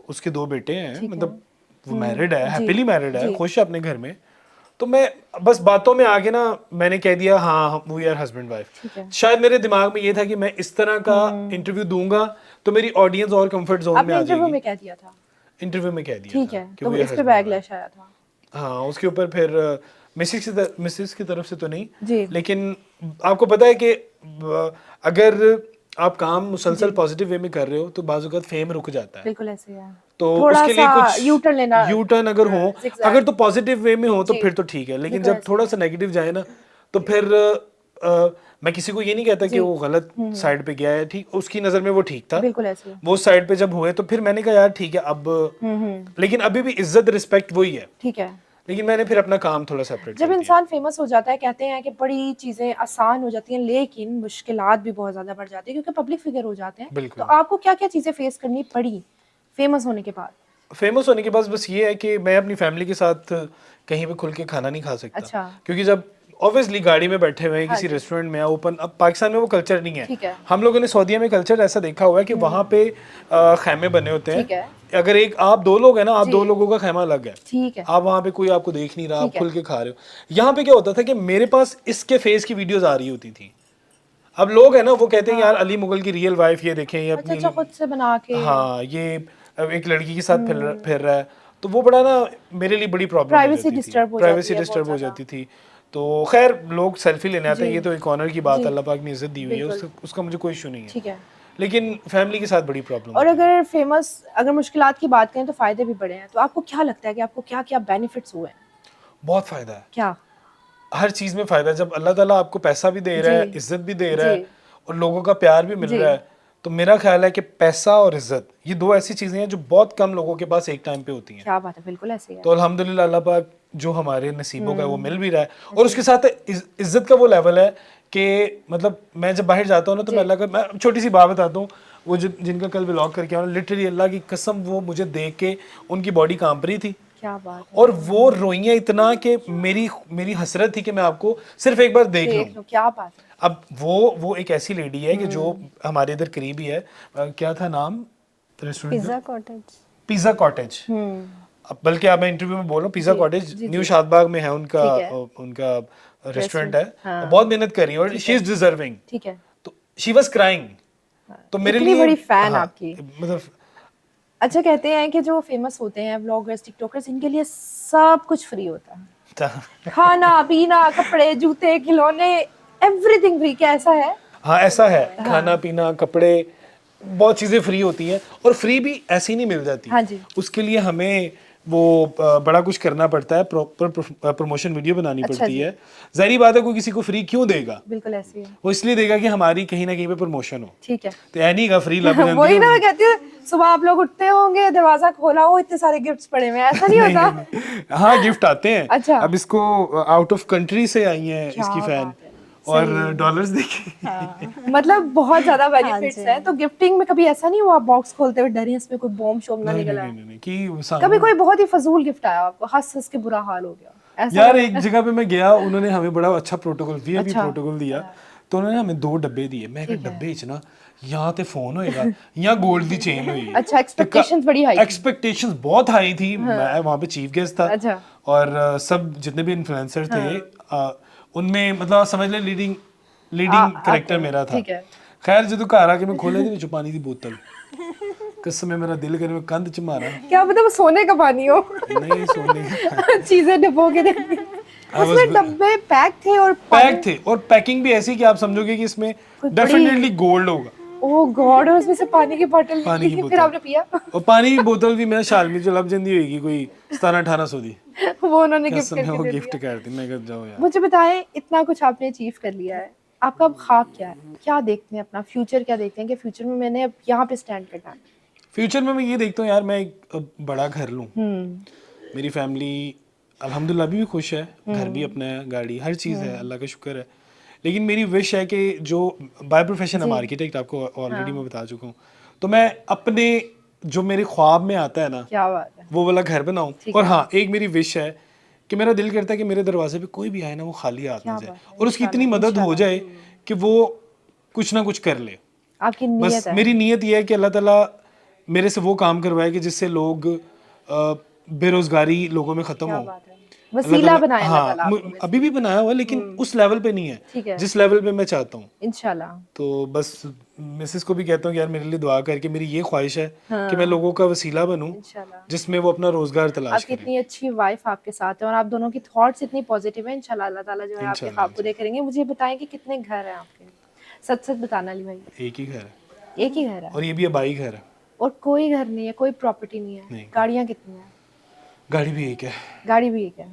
उसके 2 बेटे हैं, मतलब वो मैरिड है, हैप्पीली मैरिड है, खुश है अपने घर में। तो मैं बस बातों में आके ना मैंने कह दिया हाँ वी आर हस्बैंड वाइफ। शायद मेरे दिमाग में ये था कि मैं इस तरह का इंटरव्यू दूंगा तो मेरी ऑडियंस और कंफर्ट जोन में आपने आ इंटरव्यू जाएगी। में क्या दिया था? इंटरव्यू में कह दिया ठीक था है, कि तो we are इस पे husband बैकलैश आया था। हाँ, उसके ऊपर फिर मिसेस की तरफ से तो नहीं, जी। लेकिन आपको पता है कि अगर आप काम मुसलसल पॉजिटिव वे में कर रहे हो तो बाज़ औक़ात फेम रुक जाता है। बिल्कुल ऐसे है। तो थोड़ा उसके लिए सा कुछ यू टर्न लेना, यू टर्न अगर हो, zigzag। अगर तो पॉजिटिव वे में हो तो जी। फिर तो ठीक है, लेकिन बिल्कुल जब ऐसे थोड़ा सा नेगेटिव जाए ना तो फिर मैं किसी को ये नहीं कहता कि वो गलत साइड पे गया है, ठीक उसकी नज़र में वो ठीक था, बिल्कुल ऐसे है। वो साइड पे जब हुए तो फिर मैंने कहा यार ठीक है अब, लेकिन अभी भी इज्जत रिस्पेक्ट वही है। ठीक है। लेकिन मैंने फिर अपना काम थोड़ा सेपरेट जब कर दिया। इंसान फेमस हो जाता है कहते हैं कि बड़ी चीजें आसान हो जाती हैं लेकिन मुश्किलात भी बहुत ज्यादा बढ़ जाती है क्योंकि पब्लिक फिगर हो जाते हैं। तो बिल्कुल। आपको क्या क्या चीजें फेस करनी पड़ी फेमस होने के बाद? फेमस होने के बाद बस ये है कि मैं अपनी फैमिली के साथ कहीं पे खुल के खाना नहीं खा सकता, अच्छा। क्योंकि जब ऑब्वियसली गाड़ी में बैठे हुए हैं हाँ किसी जी। रेस्टोरेंट में, ओपन, अब पाकिस्तान में वो कल्चर नहीं ठीक है। है। हम लोगों ने सऊदीया में कल्चर ऐसा देखा हुआ है कि वहाँ पे खैमे बने होते ठीक हैं। है। अगर एक आप दो लोग हैं ना, आप जी। दो लोगों का खैमा अलग है। ठीक है। आप वहाँ पे कोई आपको देख नहीं रहा, आप ठीक है। खुल के खा रहे हो। यहाँ पे क्या होता था कि मेरे पास इसके फेस की वीडियोस आ रही होती थी। अब लोग है ना वो कहते हैं यार अली मुगल की रियल वाइफ ये देखें, ये अच्छा अपनी, अच्छा, खुद से बना के। हाँ ये एक लड़की के साथ फिर रहा है, तो वो बड़ा ना मेरे लिए बड़ी प्रॉब्लम हो प्राइवेसी जाती थी, डिस्टर्ब हो जाती प्राइवेसी है डिस्टर्ब बहुत हो ज्यादा। जाती थी। तो खैर लोग सेल्फी लेने आते हैं, जी। ये तो एक ऑनर की बात जी। है, अल्लाह पाक ने इज्जत दी हुई है, बिल्कुल। उसका मुझे कोई इशू नहीं है। ठीक है। लेकिन फैमिली के साथ बड़ी प्रॉब्लम और होती है। अगर मुश्किलात की बात करें तो फायदे भी बड़े हैं, तो आपको क्या लगता है कि आपको क्या क्या बेनिफिट्स हुए हैं? बहुत फ़ायदा है, क्या? हर चीज़ में फ़ायदा है। जब अल्लाह ताला आपको पैसा भी दे रहा जी। है, इज्जत भी दे रहा जी। है और लोगों का प्यार भी मिल जी। रहा है, तो मेरा ख्याल है कि पैसा और इज्जत ये दो ऐसी चीज़ें हैं जो बहुत कम लोगों के पास एक टाइम पे होती हैं। क्या बात है, बिल्कुल ऐसे ही है। तो अल्हम्दुलिल्लाह अल्लाह पाक जो हमारे नसीबों का है वो मिल भी रहा है, और उसके साथ इज्जत का वो लेवल है कि मतलब मैं जब बाहर जाता हूँ ना तो मैं अल्लाह का, मैं छोटी सी बात बताता हूँ, वो जिनका कल व्लॉग करके आया, लिटरली अल्लाह की कसम वो मुझे देख के उनकी बॉडी कांप रही थी, क्या बात है। और वो रोइयां इतना कि मेरी मेरी हसरत थी कि मैं आपको सिर्फ एक बार देख लूं। देख लो, क्या बात है। अब वो एक ऐसी लेडी है कि जो हमारे इधर करीब ही है, क्या था नाम रेस्टोरेंट का? Pizza cottage. Pizza cottage. अब बल्कि आप, मैं इंटरव्यू में बोल रहा हूँ, पिज्जा जी, कॉटेज जी, न्यू जी। शादबाग में है उनका, ठीक है। उनका रेस्टोरेंट है। हाँ। और बहुत मेहनत कर रही है और शी इज डिजर्विंग। ठीक है। तो शी वाज क्राइंग। तो मेरे इतनी लिए, बड़ी फैन हाँ, आपकी। मतलब अच्छा, कहते हैं कि जो फेमस होते हैं व्लॉगर्स, टिकटॉकर्स, इनके लिए सब कुछ फ्री होता है। खाना पीना, कपड़े, जूते, खिलौने, एवरीथिंग फ्री। क्या ऐसा है? हाँ ऐसा है, खाना पीना, कपड़े, बहुत चीज़ें फ्री होती हैं, और फ्री भी ऐसी नहीं मिल जाती। हाँ जी। उसके लिए हमें वो बड़ा कुछ करना पड़ता है, प्रॉपर प्रमोशन वीडियो बनानी अच्छा पड़ती जी। है। ज़ाहिर बात है, कोई किसी को फ्री क्यों देगा? बिल्कुल ऐसे ही है। वो इसलिए देगा कि हमारी कहीं ना कहीं पे प्रमोशन हो। ठीक है। तो एनी का फ्री लब जाती वही है। ना मैं कहती हूँ, सुबह आप लोग उठते होंगे, दरवाजा खोला हो, इतने सारे गिफ्ट्स पड़े हुए हैं, ऐसा नहीं नहीं, होता? नहीं, नहीं। हाँ गिफ्ट आते हैं। अच्छा। अब इसको आउट ऑफ कंट्री से आई हैं क्या इसकी फैन, बात है। और सही। डॉलर्स देखिए। मतलब बहुत ज्यादा हाँ बेनिफिट्स जी। हैं। तो गिफ्टिंग में कभी ऐसा नहीं हुआ बॉक्स खोलते हुए डरे इसमें कोई बॉम्ब शॉम्ब ना नहीं निकल नहीं आए? नहीं नहीं कि कभी सामने, कोई बहुत ही फजूल गिफ्ट आया आपको, हंस हंस के बुरा हाल हो गया ऐसा? यार कभी? एक जगह पे मैं गया, उन्होंने हमें बड़ा अच्छा प्रोटोकॉल, वीआईपी अच्छा। प्रोटोकॉल दिया। तो उन्होंने हमें 2 डब्बे दिए। मैं कहा ठीक है। डब्बे च ना या ते फोन होएगा या गोल्ड दी चेन होएगी। अच्छा, expectations बड़ी high थी। एक्सपेक्टेशंस बहुत हाई थी। मैं वहाँ पे चीफ गेस्ट था, अच्छा। और सब जितने भी इन्फ्लुएंसर थे उनमें मतलब समझ ले लीडिंग आते कैरेक्टर हैं, मेरा था। ठीक है। खैर जो घर आके मैं खोले दी पानी की बोतल, कसम है मेरा दिल करे मैं कंध च मारा। क्या पता वो सोने का पानी हो। नहीं सोने का चीजें डुबो के देंगे। उसमें डब्बे पैक थे और पैक थे, और पैकिंग भी ऐसी कि आप समझोगे कि इसमें कोई डेफिनेटली गोल्ड होगा। ओह गॉड, उसमें से पानी की बोतल पानी की निकली, बोतल, फिर आपने पिया? और पानी की बोतल भी मेरा शाल में जो लब जंदी होगी कोई 1700-1800 दी। वो उन्होंने गिफ्ट कसम है करके वो दे गिफ्ट दिया। कर दी। मैं कहा जाओ यार। मुझे बताएं, इतना कुछ आपने अचीव कर लिया है, आपका अब ख्वाब क्या है? क्या देखते हैं अपना फ्यूचर? क्या देखते हैं कि फ्यूचर में मैंने अब यहाँ पे स्टैंड करना है? फ्यूचर में मैं ये देखता हूँ यार, मैं एक बड़ा घर लूँ। हम्म। मेरी फैमिली अल्हम्दुलिल्लाह अभी भी खुश है, घर भी अपना है, गाड़ी, हर चीज़ है, अल्लाह का शुक्र है। लेकिन मेरी विश है कि जो बाय प्रोफेशन है आर्किटेक्ट, आपको ऑलरेडी मैं बता चुका हूँ, तो मैं अपने जो मेरे ख्वाब में आता है ना, क्या बात है। वो वाला घर बनाऊं। ठीक और है। हाँ एक मेरी विश है कि मेरा दिल करता है कि मेरे दरवाजे पे कोई भी आए ना वो खाली हाथ ना क्या जाए, बात है। और उसकी इतनी मदद हो जाए कि वो कुछ ना कुछ कर ले। आपकी बस नीयत है। मेरी नीयत ये है कि अल्लाह ताला मेरे से वो काम करवाए कि जिससे लोग बेरोजगारी लोगों में खत्म क्या हो। बात है। वसीला बनाए अल्लाह ताला हाँ आपको। अभी भी बनाया हुआ है, लेकिन उस लेवल पे नहीं ठीक है है। जिस लेवल पे मैं चाहता हूँ। इंशाल्लाह। तो बस मिसेस को भी कहता हूँ कि यार मेरे लिए दुआ करके, मेरी ये ख्वाहिश है कि मैं लोगों का वसीला बनूं इंशाल्लाह। जिसमें वो अपना रोजगार तलाश आपकी करें। इतनी अच्छी वाइफ आपके साथ है और आप दोनों की थॉट्स इतनी पॉजिटिव है, इंशाल्लाह अल्लाह ताला जो है आपके इंशाल्लाह ख्वाब पूरे करेंगे। मुझे बताएं कि कितने घर हैं आपके? सच सच बताना अली भाई। एक ही घर है, एक ही घर है? और ये भी अबाई घर है। और कोई घर नहीं है, कोई प्रॉपर्टी नहीं है? नहीं। गाड़ियाँ कितनी हैं? गाड़ी भी एक है। गाड़ी भी एक है?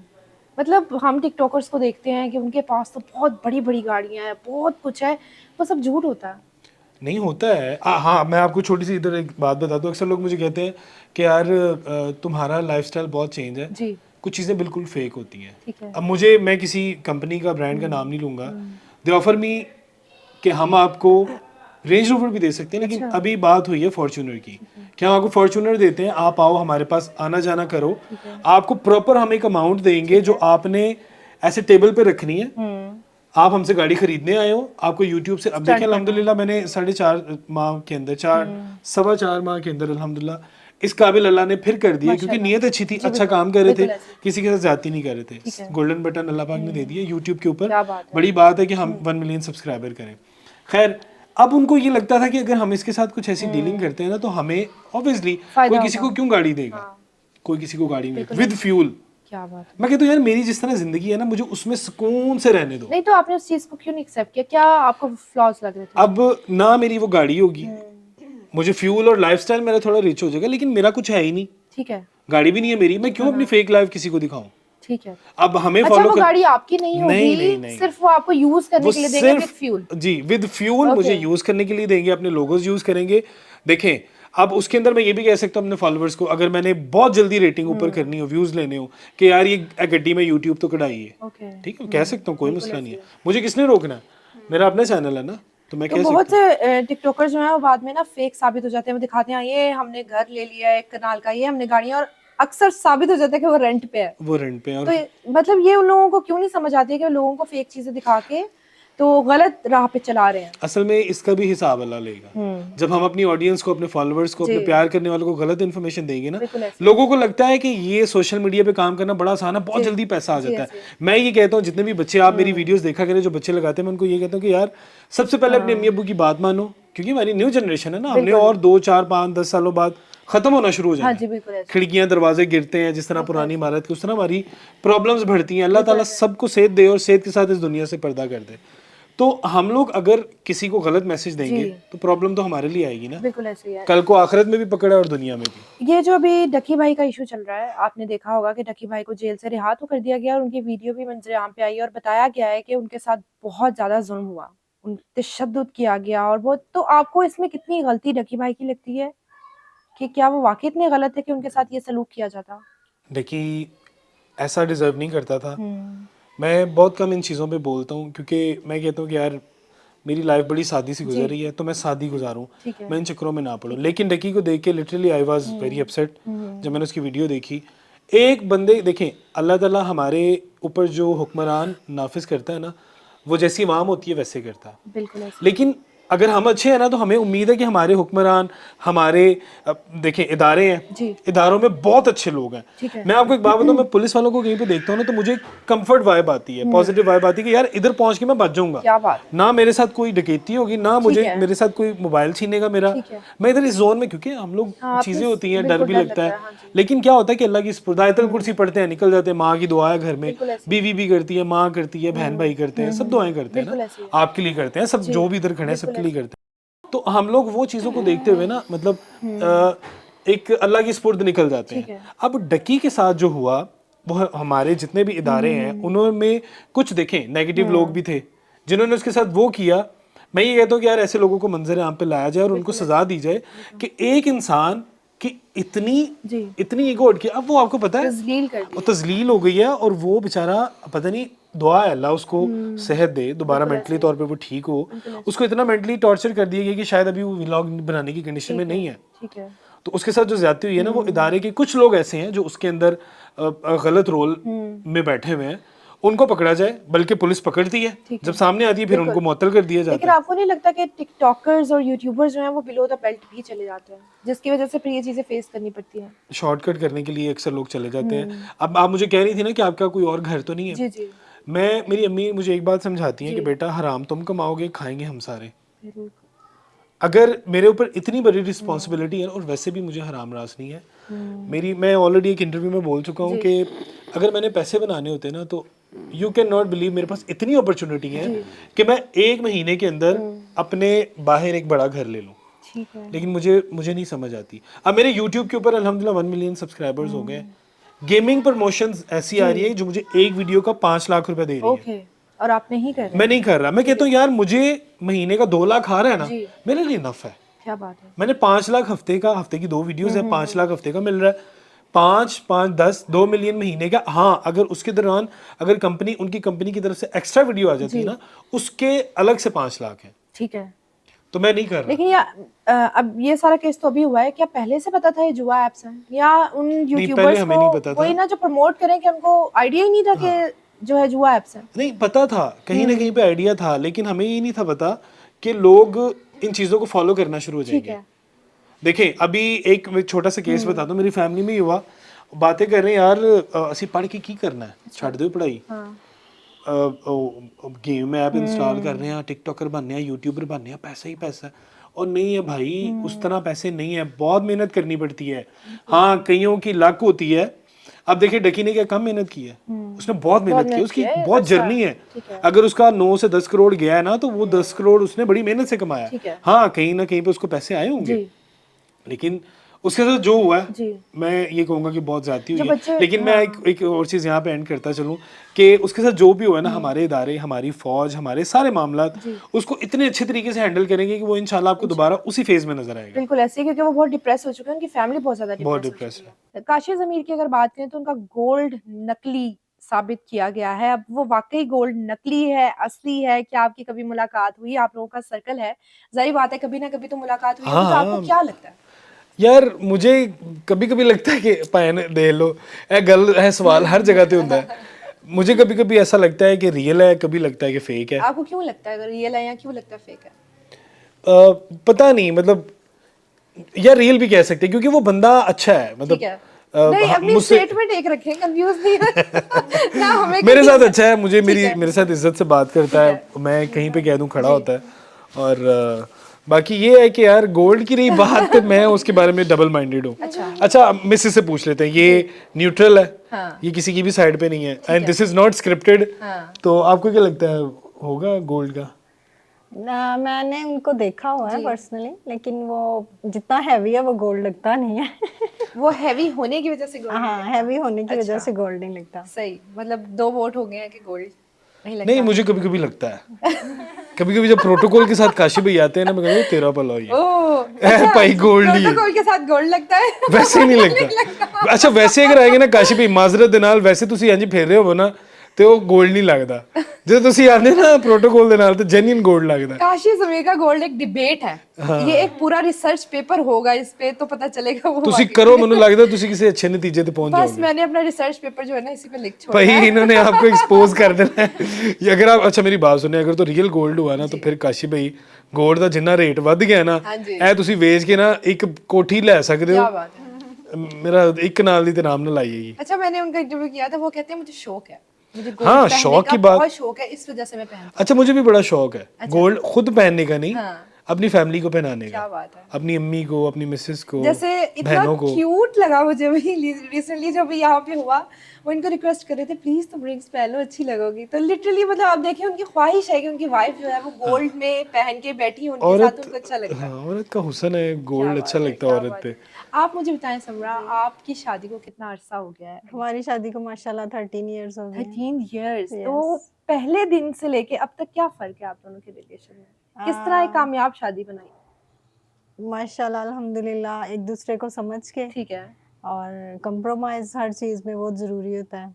मतलब हम टिकटॉकर्स को देखते हैं कि उनके पास तो बहुत बड़ी बड़ी गाड़ियाँ हैं, बहुत कुछ है, वो सब झूठ होता है। नहीं होता है। हाँ मैं आपको छोटी सी इधर एक बात बता दूं। अक्सर लोग मुझे कहते हैं कि यार तुम्हारा लाइफस्टाइल बहुत चेंज है, जी। कुछ चीज़ें बिल्कुल फेक होती हैं। ठीक है। अब मुझे, मैं किसी कंपनी का ब्रांड का नाम नहीं लूँगा, दे ऑफर मी कि हम आपको रेंज रोवर भी दे सकते हैं, लेकिन अच्छा। अभी बात हुई है फॉर्च्यूनर की, कि हम आपको फॉर्च्यूनर देते हैं, आप आओ हमारे पास, आना जाना करो, आपको प्रॉपर हम एक अमाउंट देंगे जो आपने ऐसे टेबल पे रखनी है। आप हमसे गाड़ी खरीदने आए हो, आपको यूट्यूब से, अब देखिए अल्हम्दुलिल्लाह मैंने 4.5 माह के अंदर, 4.25 माह के अंदर अल्हम्दुलिल्लाह इस काबिल अल्लाह ने फिर कर दिया, क्योंकि नीयत अच्छी थी, अच्छा काम कर रहे थे, किसी के साथ ज्यादती नहीं कर रहे थे। गोल्डन बटन अल्लाह पाक ने दे दिया यूट्यूब के ऊपर, बड़ी बात है कि हम 1 मिलियन सब्सक्राइबर करें। खैर, अब उनको ये लगता था कि अगर हम इसके साथ कुछ ऐसी डीलिंग करते हैं ना, तो हमें ऑब्वियसली कोई किसी को क्यों गाड़ी देगा, कोई किसी को गाड़ी नहीं, विद फ्यूल। क्या बात है। मैं कहता हूँ यार, मेरी जिस तरह जिंदगी है ना, मुझे उसमें सुकून से रहने दो। नहीं तो आपने उस चीज को क्यों नहीं एक्सेप्ट किया, क्या आपको फ्लॉज लग रहे थे? अब ना मेरी वो गाड़ी होगी, मुझे फ्यूल और लाइफस्टाइल मेरा थोड़ा रिच हो जाएगा, लेकिन मेरा कुछ है ही नहीं, ठीक है। गाड़ी भी नहीं है मेरी, मैं क्यों अपनी फेक लाइफ किसी को दिखाऊं? ठीक है। अब हमें अच्छा, फॉलो वो गाड़ी आपकी नहीं होगी, नहीं। सिर्फ वो आपको यूज करने के लिए देंगे विद फ्यूल। जी, विद फ्यूल मुझे यूज करने के लिए देंगे, अपने लोगोज यूज करेंगे। देखें, अब उसके अंदर मैं ये भी कह सकता हूँ अपने फॉलोअर्स को, अगर मैंने बहुत जल्दी रेटिंग ऊपर करनी हो, व्यूज लेने हो, कि यार ये गड्डी में यूट्यूब तो कढ़ाई है, ठीक है, कह सकता हूँ, कोई मसला नहीं है, मुझे किसने रोकना है, मेरा अपना चैनल है ना, तो मैं कह सकता हूँ। बहुत से टिकटॉकर्स जो हैं वो बाद में ना फेक साबित हो जाते हैं, वो दिखाते हैं ये हमने घर ले लिया है 1 कनाल का, ये हमने गाड़ियां, और अक्सर साबित हो जाता है कि वो रेंट पे है। वो रेंट पे है। और तो मतलब ये उन लोगों को क्यों नहीं समझ आती है कि लोगों को फेक चीजें दिखा के तो गलत राह पे चला रहे हैं। असल में इसका भी हिसाब अल्लाह लेगा। जब हम अपनी ऑडियंस को, अपने फॉलोअर्स को, अपने प्यार करने वालों को गलत इन्फॉर्मेशन देंगे ना, लोगों को लगता है कि ये सोशल मीडिया पे काम करना बड़ा आसान है, बहुत जल्दी पैसा आ जाता है। मैं ये कहता हूँ, जितने भी बच्चे आप मेरी वीडियोस देखा करें, जो बच्चे लगाते हैं, मैं उनको ये कहता हूँ कि यार सबसे पहले अपने अम्मी अब्बू की बात मानो, क्योंकि हमारी न्यू जनरेशन है ना, हमने और 2, 4, 5, 10 सालों बाद खत्म होना शुरू हो जाएगा। खिड़कियां दरवाजे गिरते हैं, जिस तरह पुरानी इमारत की, उस तरह हमारी प्रॉब्लम्स बढ़ती हैं। अल्लाह ताला सबको सेहत दे और सेहत के साथ इस दुनिया से पर्दा कर दे। तो हम लोग अगर किसी को गलत मैसेज देंगे तो प्रॉब्लम तो हमारे लिए आएगी ना। बिल्कुल ऐसे ही है। कल को आखिरत में भी पकड़ा और दुनिया में भी। ये जो अभी डकी भाई का इशू चल रहा है, आपने देखा होगा कि डकी भाई को जेल से रिहा तो कर दिया गया और उनकी वीडियो भी मंजर-ए-आम पे आई और बताया गया है कि उनके साथ बहुत ज्यादा जुल्म हुआ, उन तशद्दुद किया गया और बहुत। तो आपको इसमें कितनी गलती डकी भाई की लगती है, कि क्या वो वाकई इतने गलत है कि उनके साथ ये सलूक किया जाता? देखिए, ऐसा डिजर्व नहीं करता था। मैं बहुत कम इन चीज़ों पे बोलता हूँ, क्योंकि मैं कहता हूँ कि यार मेरी लाइफ बड़ी सादी सी गुजर रही है, तो मैं सादी गुजारूँ, मैं इन चक्करों में ना पड़ूँ। लेकिन डकी को देख के literally I was very upset जब मैंने उसकी वीडियो देखी। एक बंदे, देखें, अल्लाह ताला हमारे ऊपर जो हुक्मरान नाफिज करता है ना, वो जैसी इमाम होती है वैसे करता है। बिल्कुल। लेकिन अगर हम अच्छे हैं ना, तो हमें उम्मीद है कि हमारे हुक्मरान, हमारे देखें इदारे हैं, इदारों में बहुत अच्छे लोग हैं। मैं आपको एक बात बताऊं, मैं पुलिस वालों को कहीं पे देखता हूँ ना, तो मुझे कंफर्ट वाइब आती है, पॉजिटिव वाइब आती है कि यार इधर पहुंच के मैं बच जाऊंगा। क्या बात। ना मेरे साथ कोई डकैती होगी, ना मुझे मेरे साथ कोई मोबाइल छीनेगा मेरा। मैं इधर इस जोन में, क्योंकि हम लोग चीजें होती हैं, डर भी लगता है, लेकिन क्या होता है कि अल्लाह की आयतुल कुर्सी पढ़ते हैं, निकल जाते हैं। माँ की दुआ है घर में, बीवी भी करती है, माँ करती है, बहन भाई करते हैं, सब दुआएं करते हैं ना, आपके लिए करते हैं, सब जो भी इधर खड़े हैं सबके लिए करते हैं। तो हम लोग वो चीज़ों को देखते हुए ना, मतलब एक अल्लाह की स्पुर्द निकल जाते हैं। अब डकी के साथ जो हुआ, वो हमारे जितने भी इदारे हैं उनमें कुछ, देखें, नेगेटिव लोग भी थे जिन्होंने उसके साथ वो किया। मैं ये कहता हूँ कि यार ऐसे लोगों को मंजर आम पे लाया जाए और उनको सजा दी जाए कि एक इंसान की इतनी ईगो उठ के, अब वो आपको पता है वो तजलील हो गई है, और वो बेचारा, पता नहीं, दुआ है अल्लाह उसको सेहत दे, दोबारा मेंटली तौर पे वो ठीक हो। उसको इतना मेंटली टॉर्चर कर दिया गया कि शायद अभी वो व्लॉग बनाने की कंडीशन में नहीं है। तो उसके साथ जो ज्यादती हुई है ना, वो इदारे के कुछ लोग ऐसे हैं जो उसके अंदर गलत रोल में बैठे हुए हैं, उनको पकड़ा जाए। बल्कि पुलिस पकड़ती है, जब सामने आती है फिर उनको मुअत्तल कर दिया जाता है। लेकिन आपको नहीं लगता कि टिकटॉकर्स और यूट्यूबर्स जो हैं वो बिलो द बेल्ट भी चले जाते हैं, जिसकी वजह से फिर ये चीजें फेस करनी पड़ती हैं? शॉर्टकट करने के लिए अक्सर लोग चले जाते हैं। अब आप मुझे कह रही थी ना कि आपका कोई और घर तो नहीं है। जी। मेरी अम्मी मुझे एक बात समझाती हैं कि बेटा, हराम तुम कमाओगे, खाएंगे हम सारे। अगर मेरे ऊपर इतनी बड़ी रिस्पॉन्सिबिलिटी है, और वैसे भी मुझे हराम रास नहीं है। मैं ऑलरेडी एक इंटरव्यू में बोल चुका हूँ कि अगर मैंने पैसे बनाने होते ना, तो यू कैन नॉट बिलीव, मेरे पास इतनी अपॉर्चुनिटी है कि मैं 1 महीने के अंदर अपने बाहर एक बड़ा घर ले लूँ। लेकिन मुझे नहीं समझ आती। अब मेरे यूट्यूब के ऊपर अल्हम्दुलिल्लाह 1 मिलियन सब्सक्राइबर्स हो गए। गेमिंग प्रमोशंस ऐसी आ रही है जो मुझे एक वीडियो का 5 लाख रुपए दे रही है, और आप नहीं कर रहे? मैं नहीं कर रहा। मैं कहता हूँ यार, मुझे महीने का 2 लाख आ रहा है ना, मेरे लिए नफ है। क्या बात है। मैंने 5 लाख हफ्ते की 2 वीडियोस है, 5 लाख हफ्ते का मिल रहा है। 5 5 10 2 मिलियन महीने का। हाँ, अगर उसके दौरान अगर उनकी कंपनी की तरफ से एक्स्ट्रा वीडियो आ जाती है ना, उसके अलग से 5 लाख है। ठीक है, तो मैं नहीं कर रहा। लेकिन अब ये सारा केस तो अभी हुआ है, क्या पहले से पता था ये जुआ ऐप्स हैं, या उन नहीं, पहले यूट्यूबर्स हमें नहीं को पता वही था। ना जो प्रमोट करें कि उनको आइडिया ही नहीं था कि जो है जुआ ऐप्स हैं? नहीं पता था, कहीं ना कहीं पे आइडिया था, लेकिन हमें ये नहीं था पता कि लोग इन चीज़ों को फॉलो करना शुरू हो ठीक जाएंगे। है। देखें, अभी एक मैं छोटा सा केस बता दूं, मेरी फैमिली में ही हुआ। बातें कर रहे हैं यार, ਅਸੀਂ पढ़ के की करना है, ਛੱਡ ਦਿਓ पढ़ाई, हाँ। गेम ऐप इंस्टॉल कर रहे हैं, टिकटॉकर बनने हैं, यूट्यूबर बनने हैं, पैसा ही पैसा है। और नहीं है भाई, उस तरह पैसे नहीं है, बहुत मेहनत करनी पड़ती है। हाँ, कईयों की लक होती है। अब देखिए, डकी ने क्या कम मेहनत की है, उसने बहुत मेहनत की है, उसकी बहुत जर्नी है। अगर उसका 9 से 10 करोड़ गया है ना, तो वो 10 करोड़ उसने बड़ी मेहनत से कमाया ठीक है। है। हाँ, कहीं ना कहीं पे उसको पैसे आए होंगे, जी। लेकिन उसके साथ जो हुआ है, जी। मैं ये कहूंगा कि बहुत ज्यादती जो हुई है। बच्चे, लेकिन मैं एक और चीज़ यहाँ पे एंड करता चलूँ कि उसके साथ जो भी हुआ है ना, हमारे इदारे, हमारी फौज, हमारे सारे मामलात उसको इतने अच्छे तरीके से हैंडल करेंगे कि वो इंशाल्लाह आपको दोबारा उसी फेज में नजर आएगा। बिल्कुल ऐसे ही, क्योंकि वो बहुत डिप्रेस हो चुके हैं, उनकी फैमिली बहुत ज्यादा बहुत डिप्रेस हो डिप्रेस चुकी है। काशिफ ज़मीर की अगर बात करें तो उनका गोल्ड नकली साबित किया गया है। अब वो वाकई गोल्ड नकली है, असली है? क्या आपकी कभी मुलाकात हुई? आप लोगों का सर्कल है, जाहिर बात है कभी ना कभी तो मुलाकात हुई होगी, तो आपको क्या लगता है? यार मुझे कभी कभी लगता है कि भैन दे लो, ए गल है, सवाल हर जगह पे होता है। मुझे कभी कभी ऐसा लगता है कि रियल है, कभी लगता है कि फेक है। आपको क्यों लगता है अगर रियल है, या क्यों लगता है फेक है? पता नहीं, मतलब यार रियल भी कह सकते हैं क्योंकि वो बंदा अच्छा है, मतलब ठीक है। नहीं, अपनी स्टेटमेंट एक रखें, कंफ्यूज नहीं है ना हमें मेरे साथ confuse- अच्छा है, मुझे ठीक है। मेरे साथ इज्जत से बात करता ठीक है, मैं कहीं पे कह दूं खड़ा होता है। और बाकी ये है कि यार गोल्ड की रही बात पे मैं उसके बारे में डबल माइंडेड हूँ। अच्छा, मिसेस से पूछ लेते हैं, ये न्यूट्रल है, हाँ। ये किसी की भी साइड पे नहीं है, and this is not scripted. हाँ। तो आपको क्या लगता है, होगा गोल्ड का? ना, मैंने उनको देखा हुआ है पर्सनली, लेकिन वो जितना हैवी है वो गोल्ड लगता नहीं है। वो हैवी होने की वजह से गोल्ड हाँ, हैवी होने की वजह से गोल्ड नहीं लगता। सही, मतलब 2 वोट हो गए हैं कि गोल्ड नहीं लगता। नहीं, मुझे कभी कभी लगता है, कभी कभी जब प्रोटोकॉल के साथ काशी भाई आते हैं ना, मैं कहता हूँ तेरा भला हो ये, ओह, ए भाई गोल्ड ही है। प्रोटोकॉल के साथ गोल्ड लगता है वैसे ही नहीं लगता। अच्छा, वैसे अगर आएंगे ना काशी भाई माजरत ਦੇ ਨਾਲ, वैसे ਤੁਸੀਂ ਇੰਜ ਫੇਰ ਰਹੇ ਹੋ ਨਾ ਤੇ ਉਹ ਗੋਲਡ ਨਹੀਂ ਲੱਗਦਾ। ਜਦੋਂ ਤੁਸੀਂ ਆਉਂਦੇ ਨਾ प्रोटोकॉल ਦੇ ਨਾਲ ਤੇ जेन्युइन गोल्ड लगदा। काशी ज़मीर का गोल्ड एक डिबेट है। ये एक पूरा रिसर्च पेपर होगा इस पे, तो पता चलेगा वो ਤੁਸੀਂ वाकई करो, ਮੈਨੂੰ ਲੱਗਦਾ ਤੁਸੀਂ ਕਿਸੇ अच्छे नतीजे ਤੇ पहुंच बस जाओगे। मैंने अपना रिसर्च पेपर जो है ना इसी पे लिख छोड़ा भाई है। इन्होंने आपको एक्सपोज कर देना है। ये अगर आप, अच्छा मेरी बात सुनिए, अगर तो रियल गोल्ड हुआ ना, तो फिर ਕਾਸ਼ੀ ਭਾਈ गोल्ड ਦਾ ਜਿੰਨਾ ਰੇਟ ਵੱਧ ਗਿਆ ਨਾ, ਹਾਂਜੀ। ਇਹ ਤੁਸੀਂ ਵੇਚ ਕੇ ਨਾ ਇੱਕ ਕੋਠੀ ਲੈ ਸਕਦੇ ਹੋ। क्या बात है। मेरा एक नाल दी ते नाम ना लाइएगी। अच्छा, मैंने उनका इंटरव्यू किया था, वो कहते हैं मुझे शौक है, मुझे गोल्ड हाँ, पहनने शौक का की बात। बहुत शौक है, इस वजह से मैं पहनता अच्छा, मुझे भी बड़ा शौक है गोल्ड खुद पहनने का नहीं, हाँ। अपनी फैमिली को पहनाने क्या का, बात है। अपनी अम्मी को, अपनी मिसेस को, जैसे इतना बहनों को। क्यूट लगा मुझे भी रिसेंटली जब यहाँ पे हुआ, वो इनको रिक्वेस्ट कर रहे थे प्लीज तुम रिंग्स पहन लो, अच्छी लगोगी। तो लिटरली मतलब आप देखिए, उनकी ख्वाहिश है कि उनकी वाइफ जो है वो गोल्ड में पहन के बैठी है उनके साथ, उनको अच्छा लगता है। हाँ, औरत का हुस्न है, क्या गोल्ड अच्छा बात है, लगता है क्या औरत बात पे। है। आप मुझे बताएं समरा, आपकी शादी को कितना अरसा हो गया है? हमारी शादी को माशाल्लाह 13 इयर्स हो गए हैं। 13 इयर्स। Yes. तो पहले दिन से लेके अब तक क्या फर्क है आप दोनों के रिलेशन में? किस तरह एक कामयाब शादी बनाई? माशाल्लाह अल्हम्दुलिल्लाह, एक दूसरे को समझ के ठीक है। और कंप्रोमाइज हर चीज़ में बहुत ज़रूरी होता है।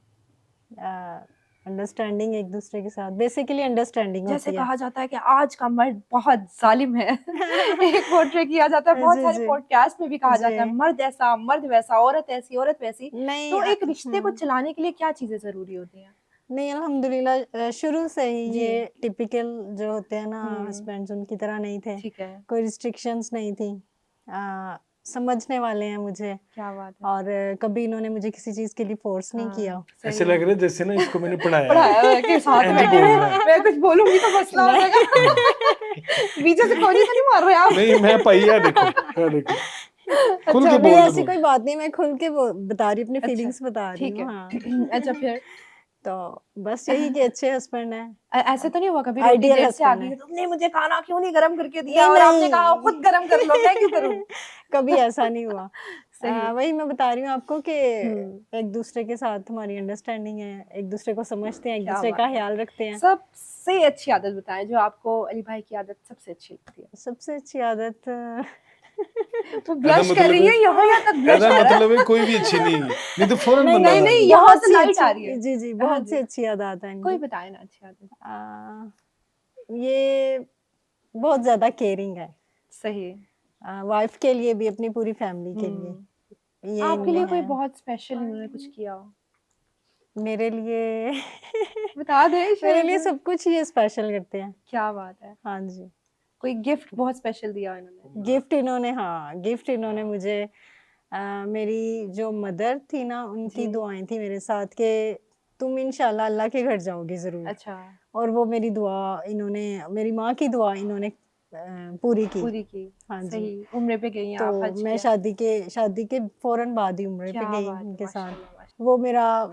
अंडरस्टैंडिंग एक दूसरे के साथ, बेसिकली अंडरस्टैंडिंग जैसे होती है। कहा जाता है कि आज का मर्द बहुत जालिम है एक पोर्ट्रे किया जाता है, बहुत जी, सारे जी। पॉडकास्ट में भी कहा जाता है जी। मर्द ऐसा, मर्द वैसा, औरत ऐसी, औरत वैसी। नहीं, तो एक रिश्ते को चलाने के लिए क्या चीजें जरूरी होती हैं? नहीं अल्हम्दुलिल्लाह, शुरू से ही जी। ये टिपिकल जो होते हैं ना हस्बैंड्स, उनकी तरह नहीं थे। ठीक है। कोई रिस्ट्रिक्शंस नहीं थी। समझने वाले हैं मुझे, क्या बात है। और कभी इन्होंने मुझे किसी चीज़ के लिए फोर्स नहीं किया। ऐसे लग रहा है जैसे ना इसको मैंने पढ़ाया पढ़ाया हुआ है कि साथ ऐसे में बोलना है। मैं कुछ बोलूंगी तो मसला हो जाएगा बीच से खोजी तो नहीं मार रहे आप? नहीं, मैं पाइया देखो, हाँ, देखो खुल अच्छा, के नहीं बोल ऐसी कोई बात नहीं, मैं खुल के बता रही हूँ, अपनी फीलिंग्स बता रही ठीक हूँ। है। हाँ। अच्छा, फिर तो बस यही कि अच्छे हस्बैंड हैं। ऐसे तो नहीं हुआ कभी रोटी आइडियल देर से आ हस्बैंड गई है। कि तुमने मुझे खाना क्यों नहीं गरम करके दिया, नहीं, और आपने नहीं। कहा खुद गरम कर लो, मैं क्यों करूं? कभी ऐसा नहीं हुआ। सही। वही मैं बता रही हूँ आपको कि हम्म। एक दूसरे के साथ हमारी अंडरस्टैंडिंग है, एक दूसरे को समझते हैं, एक क्या दूसरे बात का है। ख्याल रखते हैं। सबसे अच्छी आदत बताएं जो आपको अली भाई की आदत सबसे अच्छी लगती है। सबसे अच्छी आदत वो ब्लश कर रही है, यहाँ तक ब्लश ऐसा कर रहा है। मतलब है कोई भी अच्छी नहीं है, नहीं तो फौरन नहीं, बंदा नहीं, ला नहीं, देगा। यहाँ बहुत से सी लाइट अच्छी, आ रही है। जी, जी, हाँ बहुत जी। सी अच्छी आदत है कोई इनकी। बताए ना अच्छी आदत। ये बहुत ज़्यादा केयरिंग है, सही। वाइफ के लिए भी, अपनी पूरी फैमिली के लिए, ये आपके इनमें लिए कोई है। बहुत स्पेशल इन्होंने कुछ किया हो? मेरे लिए बता दें मेरे शेयर लिए करें। सब कुछ ये स्पेशल करते हैं। क्या बात है। हाँ जी। कोई गिफ्ट बहुत स्पेशल दिया हो इन्होंने? गिफ्ट इन्होंने मुझे मेरी जो मदर थी ना, उनकी जी। दुआएं थी मेरे साथ कि तुम इंशाल्लाह अल्लाह के घर जाओगी ज़रूर। अच्छा। और वो मेरी दुआ इन्होंने, मेरी माँ की दुआ इन्होंने पूरी की। पूरी की। हाँ जी। सही। उम्रे पे गई हैं तो आप, हज मैं किया। शादी के फौरन बाद ही उम्रे पे क्या गई बात है, उनके साथ। माशाल्लाह, माशाल्लाह। वो मेरा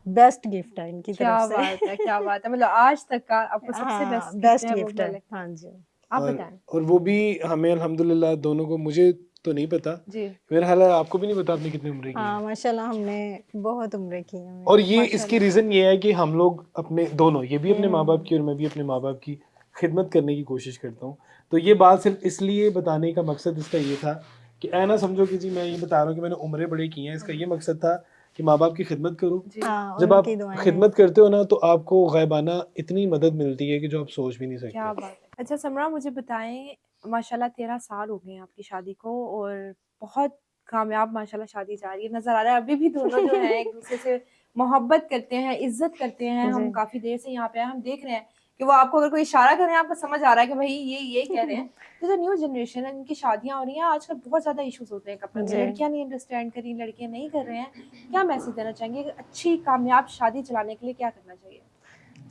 बेस्ट गिफ्ट है इनकी क्या तरफ से। बात है, क्या बात है। मतलब आज तक का आपको सबसे हाँ, बेस्ट गिफ्ट बेस्ट है वो गिफ्ट क्या है। लगता है? हाँ जी। आप और बताएं। और वो भी हमें अल्हम्दुलिल्लाह दोनों को, मुझे तो नहीं पता, जी। मेरा हाल है, आपको भी नहीं पता आपने कितनी उम्र की हाँ, है। माशाल्लाह हमने बहुत उम्रें की हैं। और ये इसकी माशाल्लाह। रीज़न ये है कि हम लोग अपने दोनों, ये भी अपने माँ बाप हम्म। की और मैं भी अपने माँ बाप की खिदमत करने की कोशिश करता हूँ। तो ये बात सिर्फ इसलिए बताने का मकसद इसका ये था कि ऐ ना समझो कि जी मैं ये बता रहा हूँ कि मैंने उम्रें बड़ी की हैं। इसका ये मकसद था कि माँ बाप की खिदमत करो। जी। हाँ, जब आप उनकी दुआएं हैं। खिदमत करते हो ना तो आपको गैबाना इतनी मदद मिलती है कि जो आप सोच भी नहीं क्या सकते। बात है। अच्छा समरा, मुझे बताएं, माशाल्लाह 13 साल हो गए हैं आपकी शादी को और बहुत कामयाब माशाल्लाह शादी जा रही है, नज़र आ रहा है। अभी भी दोनों जो हैं एक दूसरे से मोहब्बत करते हैं, इज्जत करते हैं। जी। हम काफ़ी देर से यहाँ पे हैं, हम देख रहे हैं कि वो आपको अगर कोई इशारा कर रहे हैं, आपको समझ आ रहा है कि भाई ये कह रहे हैं। तो जो न्यू जनरेशन है, इनकी शादियाँ हो रही हैं, आजकल बहुत ज़्यादा इश्यूज होते हैं कपल में, जी। लड़कियाँ नहीं अंडरस्टैंड कर रही, लड़कियाँ नहीं कर रहे हैं। क्या मैसेज देना चाहेंगे? अच्छी कामयाब शादी चलाने के लिए क्या करना चाहिए?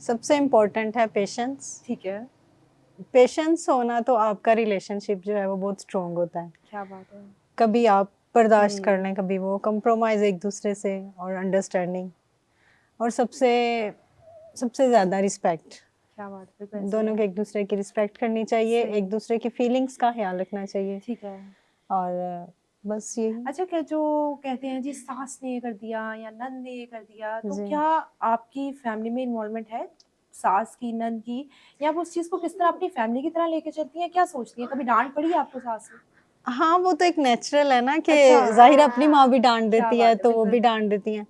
सबसे इम्पोर्टेंट है पेशेंस। ठीक है। पेशेंस होना तो आपका रिलेशनशिप जो है वो बहुत स्ट्रांग होता है। क्या बात है। कभी आप बर्दाश्त कर लें, कभी वो कंप्रोमाइज़ एक दूसरे से, और अंडरस्टैंडिंग, और सबसे सबसे ज़्यादा रिस्पेक्ट। क्या बात है, बिल्कुल ऐसे ही दोनों है। को एक दूसरे की रिस्पेक्ट करनी चाहिए, सही। एक दूसरे की फीलिंग्स का ख्याल रखना चाहिए। ठीक है। और बस यही। अच्छा, क्या जो कहते हैं जी सास ने ये कर दिया या नंद ने ये कर दिया, तो जी। क्या आपकी फैमिली में इन्वॉल्वमेंट है सास की, नंद की, या आप उस चीज़ को किस तरह अपनी फैमिली की तरह लेके चलती हैं? क्या सोचती हैं? कभी डाँट पड़ी है आपको सास से? हाँ, वो तो एक नेचुरल है ना कि अच्छा। ज़ाहिर है अपनी माँ भी डाँट क्या देती है, बात है, तो वो बिल्कुल। भी डाँट देती हैं।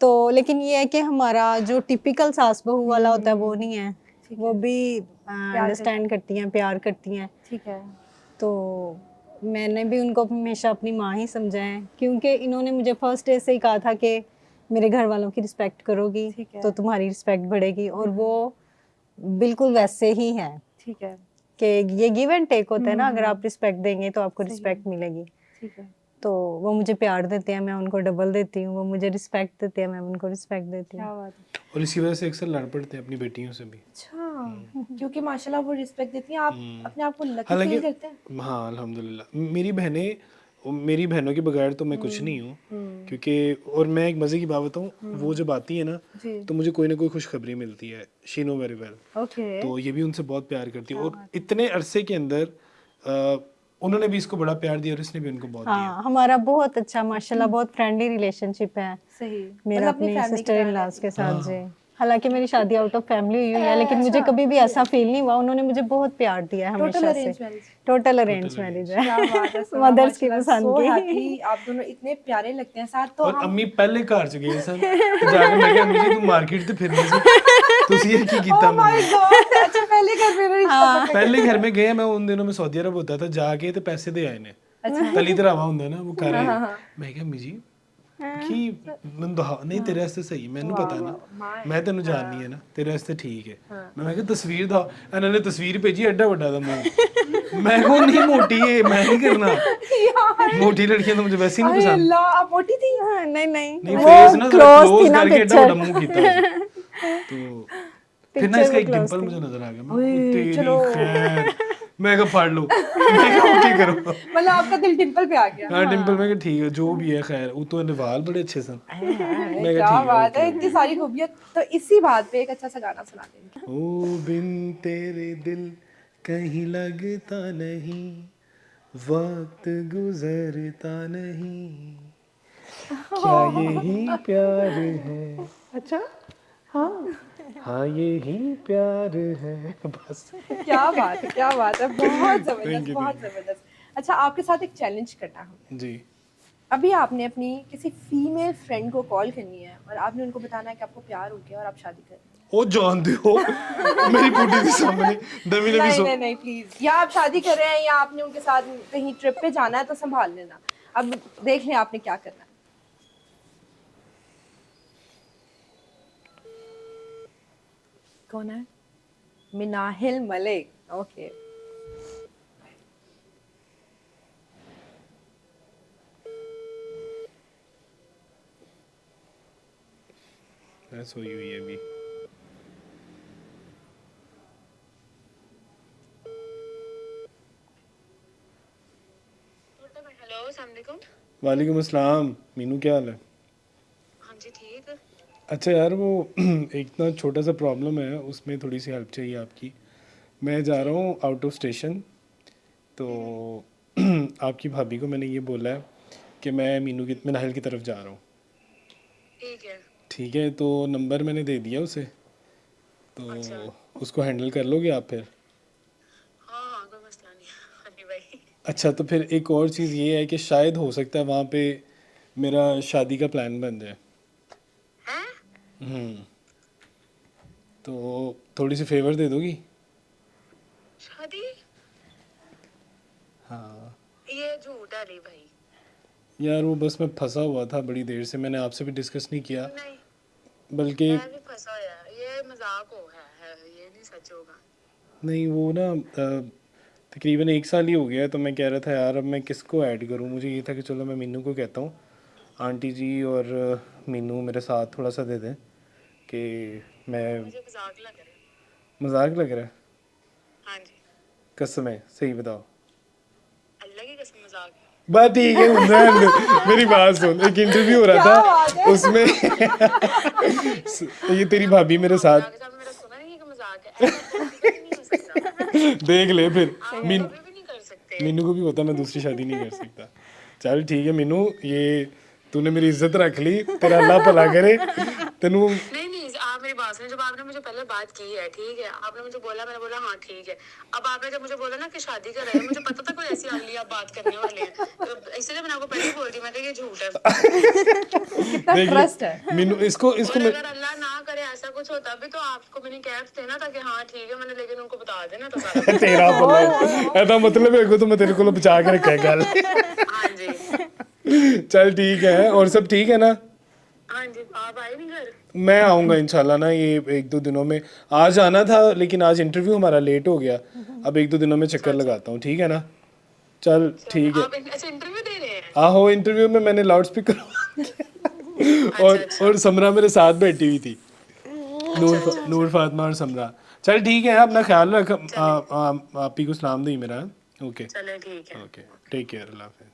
तो लेकिन ये है कि हमारा जो टिपिकल सास-बहू वाला होता है वो नहीं है। ठीक वो है। भी प्यार करती अंडरस्टैंड हैं। करती हैं, प्यार करती हैं। ठीक है। तो मैंने भी उनको हमेशा अपनी माँ ही समझा है, क्योंकि इन्होंने मुझे फर्स्ट डे से ही कहा था कि मेरे घर वालों की रिस्पेक्ट करोगी ठीक है। तो तुम्हारी रिस्पेक्ट बढ़ेगी, और वो बिल्कुल वैसे ही है ठीक है। कि ये गिव एंड टेक होता है ना, अगर आप रिस्पेक्ट देंगे तो आपको सही है। रिस्पेक्ट मिलेगी। ठीक है। तो वो मुझे प्यार देते हैं, मैं उनको डबल देती हूँ, वो मुझे रिस्पेक्ट देते हैं, मैं उनको रिस्पेक्ट देती हूँ। क्या बात है। और इसी वजह से अक्सर लड़ पड़ते हैं अपनी बेटियों से भी। अच्छा, क्योंकि माशाल्लाह वो रिस्पेक्ट देती हैं, आप अपने आप को लकी हालांकि फील करते हैं? हाँ अल्हम्दुलिल्लाह, मेरी बहनों के बगैर तो मैं कुछ नहीं हूँ। क्योंकि और मैं एक मज़े की बात बताऊँ, वो जब आती है ना जी। तो मुझे कोई ना कोई खुशखबरी मिलती है। She know very well. Okay. तो ये भी उनसे बहुत प्यार करती है और इतने अरसे के अंदर उन्होंने भी इसको बड़ा प्यार दिया और इसने भी उनको बहुत दिया। हाँ, हमारा बहुत अच्छा माशाल्लाह बहुत फ्रेंडली रिलेशनशिप है सही। मेरा मतलब अपनी अपनी फैमिली की सिस्टर इन तरह लॉज रहती के हैं। साथ जी। हालांकि मेरी शादी आउट ऑफ फैमिली हुई है, लेकिन मुझे अच्छा। कभी भी ऐसा फील नहीं हुआ, उन्होंने मुझे बहुत प्यार दिया है टोटल हमेशा से। Arrange marriage. Total arrange marriage है। क्या बात है, समरा, मदर्स की माशाल्लाह, पसंद सो की। हैप्पी। आप दोनों इतने प्यारे लगते हैं साथ। तो और हम अम्मी पहले घर च गए सन ते जाके मैं क्या अम्मी जी तू मार्केट ते फिरने सी तुसी ये की कीता ओह माय मैनू। गॉड, अच्छा पहले घर में रिश्ता हाँ। पक्का पहले करते घर हैं। में गए, मैं उन दिनों में सऊदी अरब होता था, जाके ते पैसे दे आए ने अच्छा। तली धरावा हुंदा ना वो कर हाँ रहे। हाँ हाँ। मैं क्या अम्मी जी की मैं नहीं तेरे वास्ते सही, मैनू वाह पता ना, वाह, माँ है। मैं तेन जाननी है ना, तेरे वास्ते ठीक है। मैं क्या तस्वीर दा, इन्होंने तस्वीर भेजी एडा बड़ा दा मुंह। मैं को नहीं मोटी है, मैं नहीं करना, यार, मोटी लड़कियां तो मुझे वैसे ही नहीं अरे पसंद। अल्लाह, आप मोटी थी? हाँ, नहीं नहीं, नहीं वो फेस ना जरा क्लोज थी क्लोज ना करके एडा बड़ा पिक्चर। मुंह कीता उसने। तो फिर ना पिक्चर इसका वो एक क्लोज डिंपल थी। मुझे नजर आ गया, मैं ओए, तेरी चलो। खैर, मैं कहा फाड़ लो, मैं कहा ओके करो। मतलब आपका दिल डिंपल पे आ गया। हाँ डिंपल, मैं कहा ठीक है जो भी है, खैर वो तो वाल बड़े अच्छे सन। मैं कहा क्या ठीक है बात है, ओके इतनी ओके। सारी खूबियत। तो इसी बात पे एक अच्छा सा गाना सुना देंगे। ओ बिन तेरे दिल कहीं लगता नहीं, वक्त गुजरता नहीं, क्या यही प्यार है। अच्छा। हाँ। हाँ यही प्यार है बस। क्या बात है, क्या बात है, बहुत थैंक जबरदस्त, यू बहुत थैंक यू। जबरदस्त। अच्छा, आपके साथ एक चैलेंज करना है। जी। अभी आपने अपनी किसी फीमेल फ्रेंड को कॉल करनी है और आपने उनको बताना है कि आपको प्यार हो गया और आप शादी कर रहे हैं। ओ जानते हो मेरी बूटी के सामने दमी लगी नहीं सो। नहीं नहीं प्लीज, या आप शादी कर रहे हैं या आपने उनके साथ कहीं ट्रिप पे जाना है तो संभाल लेना। अब देख लें आपने क्या करना है। कौन है? मिनाहिल मलिक। ओके, मैं सोई हुई है अभी। हेलो, अस्सलाम वालेकुम। वालेकुम अस्सलाम। मीनू क्या हाल है? हाँ जी, ठीक। अच्छा यार वो एक ना छोटा सा प्रॉब्लम है, उसमें थोड़ी सी हेल्प चाहिए आपकी। मैं जा रहा हूँ आउट ऑफ स्टेशन, तो आपकी भाभी को मैंने ये बोला है कि मैं मीनू की मिनाहिल की तरफ जा रहा हूँ। ठीक है। ठीक है, तो नंबर मैंने दे दिया उसे, तो अच्छा। उसको हैंडल कर लोगे आप फिर? हाँ हाँ, कोई मसला नहीं। हाँ जी भाई। अच्छा, तो फिर एक और चीज़ ये है कि शायद हो सकता है वहाँ पे मेरा शादी का प्लान बन जाए। हैं? हम्म, तो थोड़ी सी फेवर दे दोगी? शादी? हाँ ये झूठ है अली भाई। यार, वो बस मैं फंसा हुआ था बड़ी देर से, मैंने आपसे भी डिस्कस नहीं किया, नहीं, बल्कि मैं भी फंसा हुआ है। ये मजाक है, ये नहीं सच होगा। नहीं वो ना तकरीबन 1 साल ही हो गया है, तो मैं कह रहा था यार अब मैं किसको ऐड करूं। मुझे ये था कि चलो मैं मीनू को कहता हूँ, आंटी जी और मीनू मेरे साथ थोड़ा सा दे दें कि मैं। मुझे मजाक लग रहा है। मजाक लग रहा है? हाँ जी, कसम है, सही बताओ। अल्लाह की कसम मजाक है। बात ठीक है उमरान, मेरी बात सुन। एक इंटरव्यू हो रहा क्या बात था है? उसमें ये तेरी भाभी मेरे साथ मजाक है, जब मेरा सुना नहीं है कि मजाक है, ऐसा पॉसिबल नहीं हो सकता। देख ले फिर। आप मीन कभी भी नहीं कर सकते। मीनू को भी पता मैं दूसरी शादी नहीं कर सकता। चल ठीक है मीनू, ये तूने मेरी इज्जत रख ली, तेरा अल्लाह भला करे तेनू। नहीं नहीं, आप मेरी बात सुनिए। जब आपने मुझे पहले बात की है, ठीक है, आपने मुझे बोला, मैंने बोला हाँ ठीक है। अब आपने जब मुझे बोला ना कि शादी कर रहे हैं, मुझे पता था कोई ऐसी अगली आप बात करने वाले हैं, तो इसलिए मैंने आपको पहले ही बोल दी, मैं ये झूठ है। कितना देख ट्रस्ट ले है। मीनू, इसको इसको और मैं अगर अल्लाह ना करे ऐसा कुछ होता भी तो आपको मैंने कह देना था कि हाँ ठीक है, मैंने लेकिन उनको बता देना था सारा कुछ। तेरा भला ऐसा मतलब है को तो मैं तेरे को बचा के रखा है गल। हाँ जी। चल ठीक है, और सब ठीक है ना? हाँ जी, आप आए नहीं घर? मैं आऊँगा इंशाल्लाह ना, ये 1-2 दिनों में। आज आना था लेकिन आज इंटरव्यू हमारा लेट हो गया, अब 1-2 दिनों में चक्कर लगाता हूँ, ठीक है ना? चल ठीक है। आप अच्छा इंटरव्यू दे रहे हैं? आहो, इंटरव्यू में मैंने लाउड स्पीकर अच्छा अच्छा और समरा मेरे साथ बैठी हुई थी, अच्छा। नूर फातिमा और समरा। चल ठीक है, अपना ख्याल रख। आप ही को सलाम दी मेरा। ओके चले ठीक है। ओके, टेक केयर, अल्लाह हाफिज़।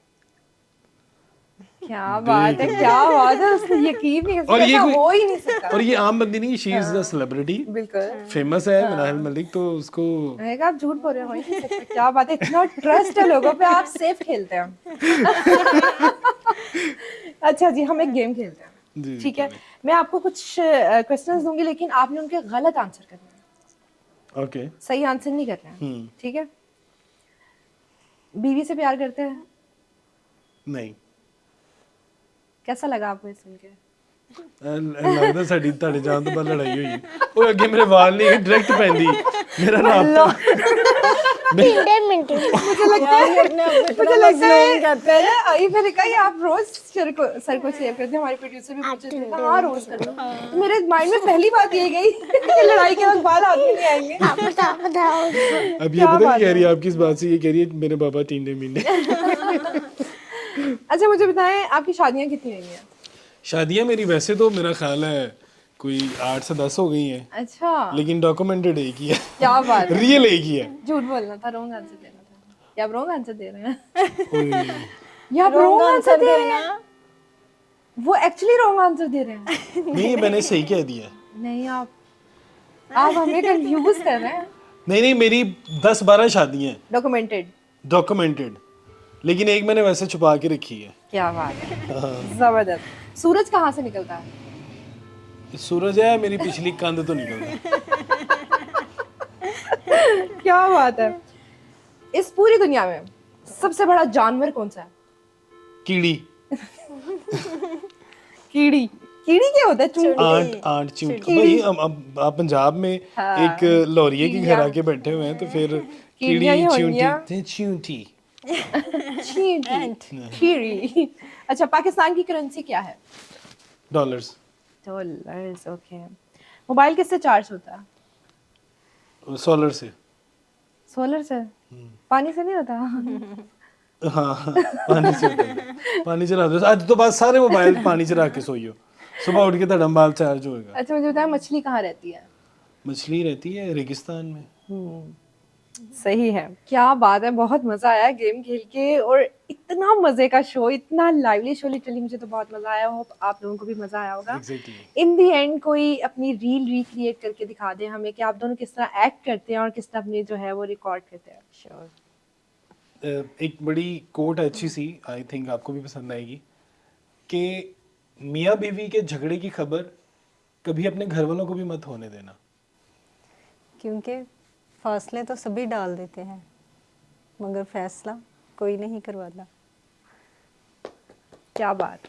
क्या बात है, क्या बात है, उसने यकीन नहीं कर और सकता, ये ऐसा कोई हो ही नहीं सकता। और ये आम बंदी नहीं, शी इज द सेलिब्रिटी, बिल्कुल। फेमस है मिनाहिल मलिक, तो उसको मैंने कहा आप झूठ बोल रहे हो ही नहीं सकते। क्या बात है, इतना ट्रस्ट है लोगों पे, आप सेफ खेलते हैं। अच्छा जी, हम एक गेम खेलते हैं, जी ठीक है? मैं आपको कुछ क्वेश्चंस दूंगी लेकिन आपने उनके गलत आंसर करने हैं, ओके। सही आंसर नहीं करना है, ठीक है? बीवी से प्यार करते हैं? नहीं, कैसा लगा आपको ये सुन के? लगदा साडी ਤੁਹਾਡੇ ਜਾਣ ਤੋਂ ਬਾਅਦ ਲੜਾਈ ਹੋਈ। ਉਹ ਅੱਗੇ ਮੇਰੇ ਵਾਲ ਨਹੀਂ डायरेक्ट ਪੈਂਦੀ, मेरा राब्ता। मुझे लगता है पहले आई मैंने कहा ये आप रोज सर को सेव करते हैं, हमारे प्रोड्यूसर भी पूछते थे हाँ रोज करते हैं। तो मेरे माइंड में पहली बात ये गई कि लड़ाई के वक्त बाद आदमी नहीं आएंगे। अब ये पता नहीं कह रही है आपकी इस बात से, ये कह रही है मेरे बाबा टीने मीने। अच्छा मुझे बताएं, आपकी शादियां कितनी हुई हैं? शादियां मेरी वैसे तो मेरा ख्याल है कोई 8 से 10 हो गई हैं, अच्छा, लेकिन डॉक्यूमेंटेड एक ही है। क्या बात है, रियल एक ही है। झूठ बोलना था, रॉन्ग आंसर देना था, या आप रॉन्ग आंसर दे रहे हैं ओए, या आप रॉन्ग आंसर दे रहे देना। हैं? वो एक्चुअली रॉन्ग आंसर दे रहे हैं। नहीं ये मैंने सही कह दिया। नहीं, आप हमें कंफ्यूज कर रहे हैं। नहीं नहीं, मेरी 10-12 शादियां हैं डॉक्यूमेंटेड। डॉक्यूमेंटेड, लेकिन एक मैंने वैसे छुपा के रखी है। क्या बात है, जबरदस्त। सूरज कहाँ से निकलता है? सूरज है मेरी पिछली कंध तो निकलता। क्या बात है। इस पूरी दुनिया में सबसे बड़ा जानवर कौन सा है? कीड़ी, कीड़ी। कीड़ी क्या होता है? चूंटी। आंट चींटी। भाई अब आप पंजाब में एक लौरिये के घर आके बैठे हुए हैं, तो फिर कीड़ियाँ ही कीड़ी होंगियाँ। चींटी। चींटी। कीड़ी। अच्छा, पाकिस्तान की करेंसी क्या है? डॉलर्स। Dollars, okay. मोबाइल किससे चार्ज होता है? सोलर से। सोलर से? पानी से नहीं होता? हाँ हाँ, पानी से होता है। पानी चला दो आज तो बस सारे मोबाइल पानी च रख के सोइयो, सुबह उठ के ਤੁਹਾਡਾ मोबाइल चार्ज होएगा। अच्छा, मुझे बताया मछली कहाँ रहती है? मछली रहती है रेगिस्तान में। सही है। क्या बात है, बहुत मजा आया गेम खेल के, और इतना मजे का शो, इतना लाइवली शो, लिटरली मुझे तो बहुत मजा आया। होप आप लोगों को भी मजा आया होगा। एग्जैक्टली। इन दी एंड कोई अपनी रील रिक्रिएट करके दिखा दे हमें कि आप दोनों किस तरह एक्ट करते हैं और किस तरह अपनी जो है वो रिकॉर्ड करते हैं। श्योर। एक बड़ी कोट अच्छी सी, आई थिंक आपको भी पसंद आएगी, कि मियाँ बीवी के झगड़े की खबर कभी अपने घर वालों को भी मत होने देना। क्योंकि फासले तो सभी डाल देते हैं, मगर फैसला कोई नहीं करवाता। क्या बात।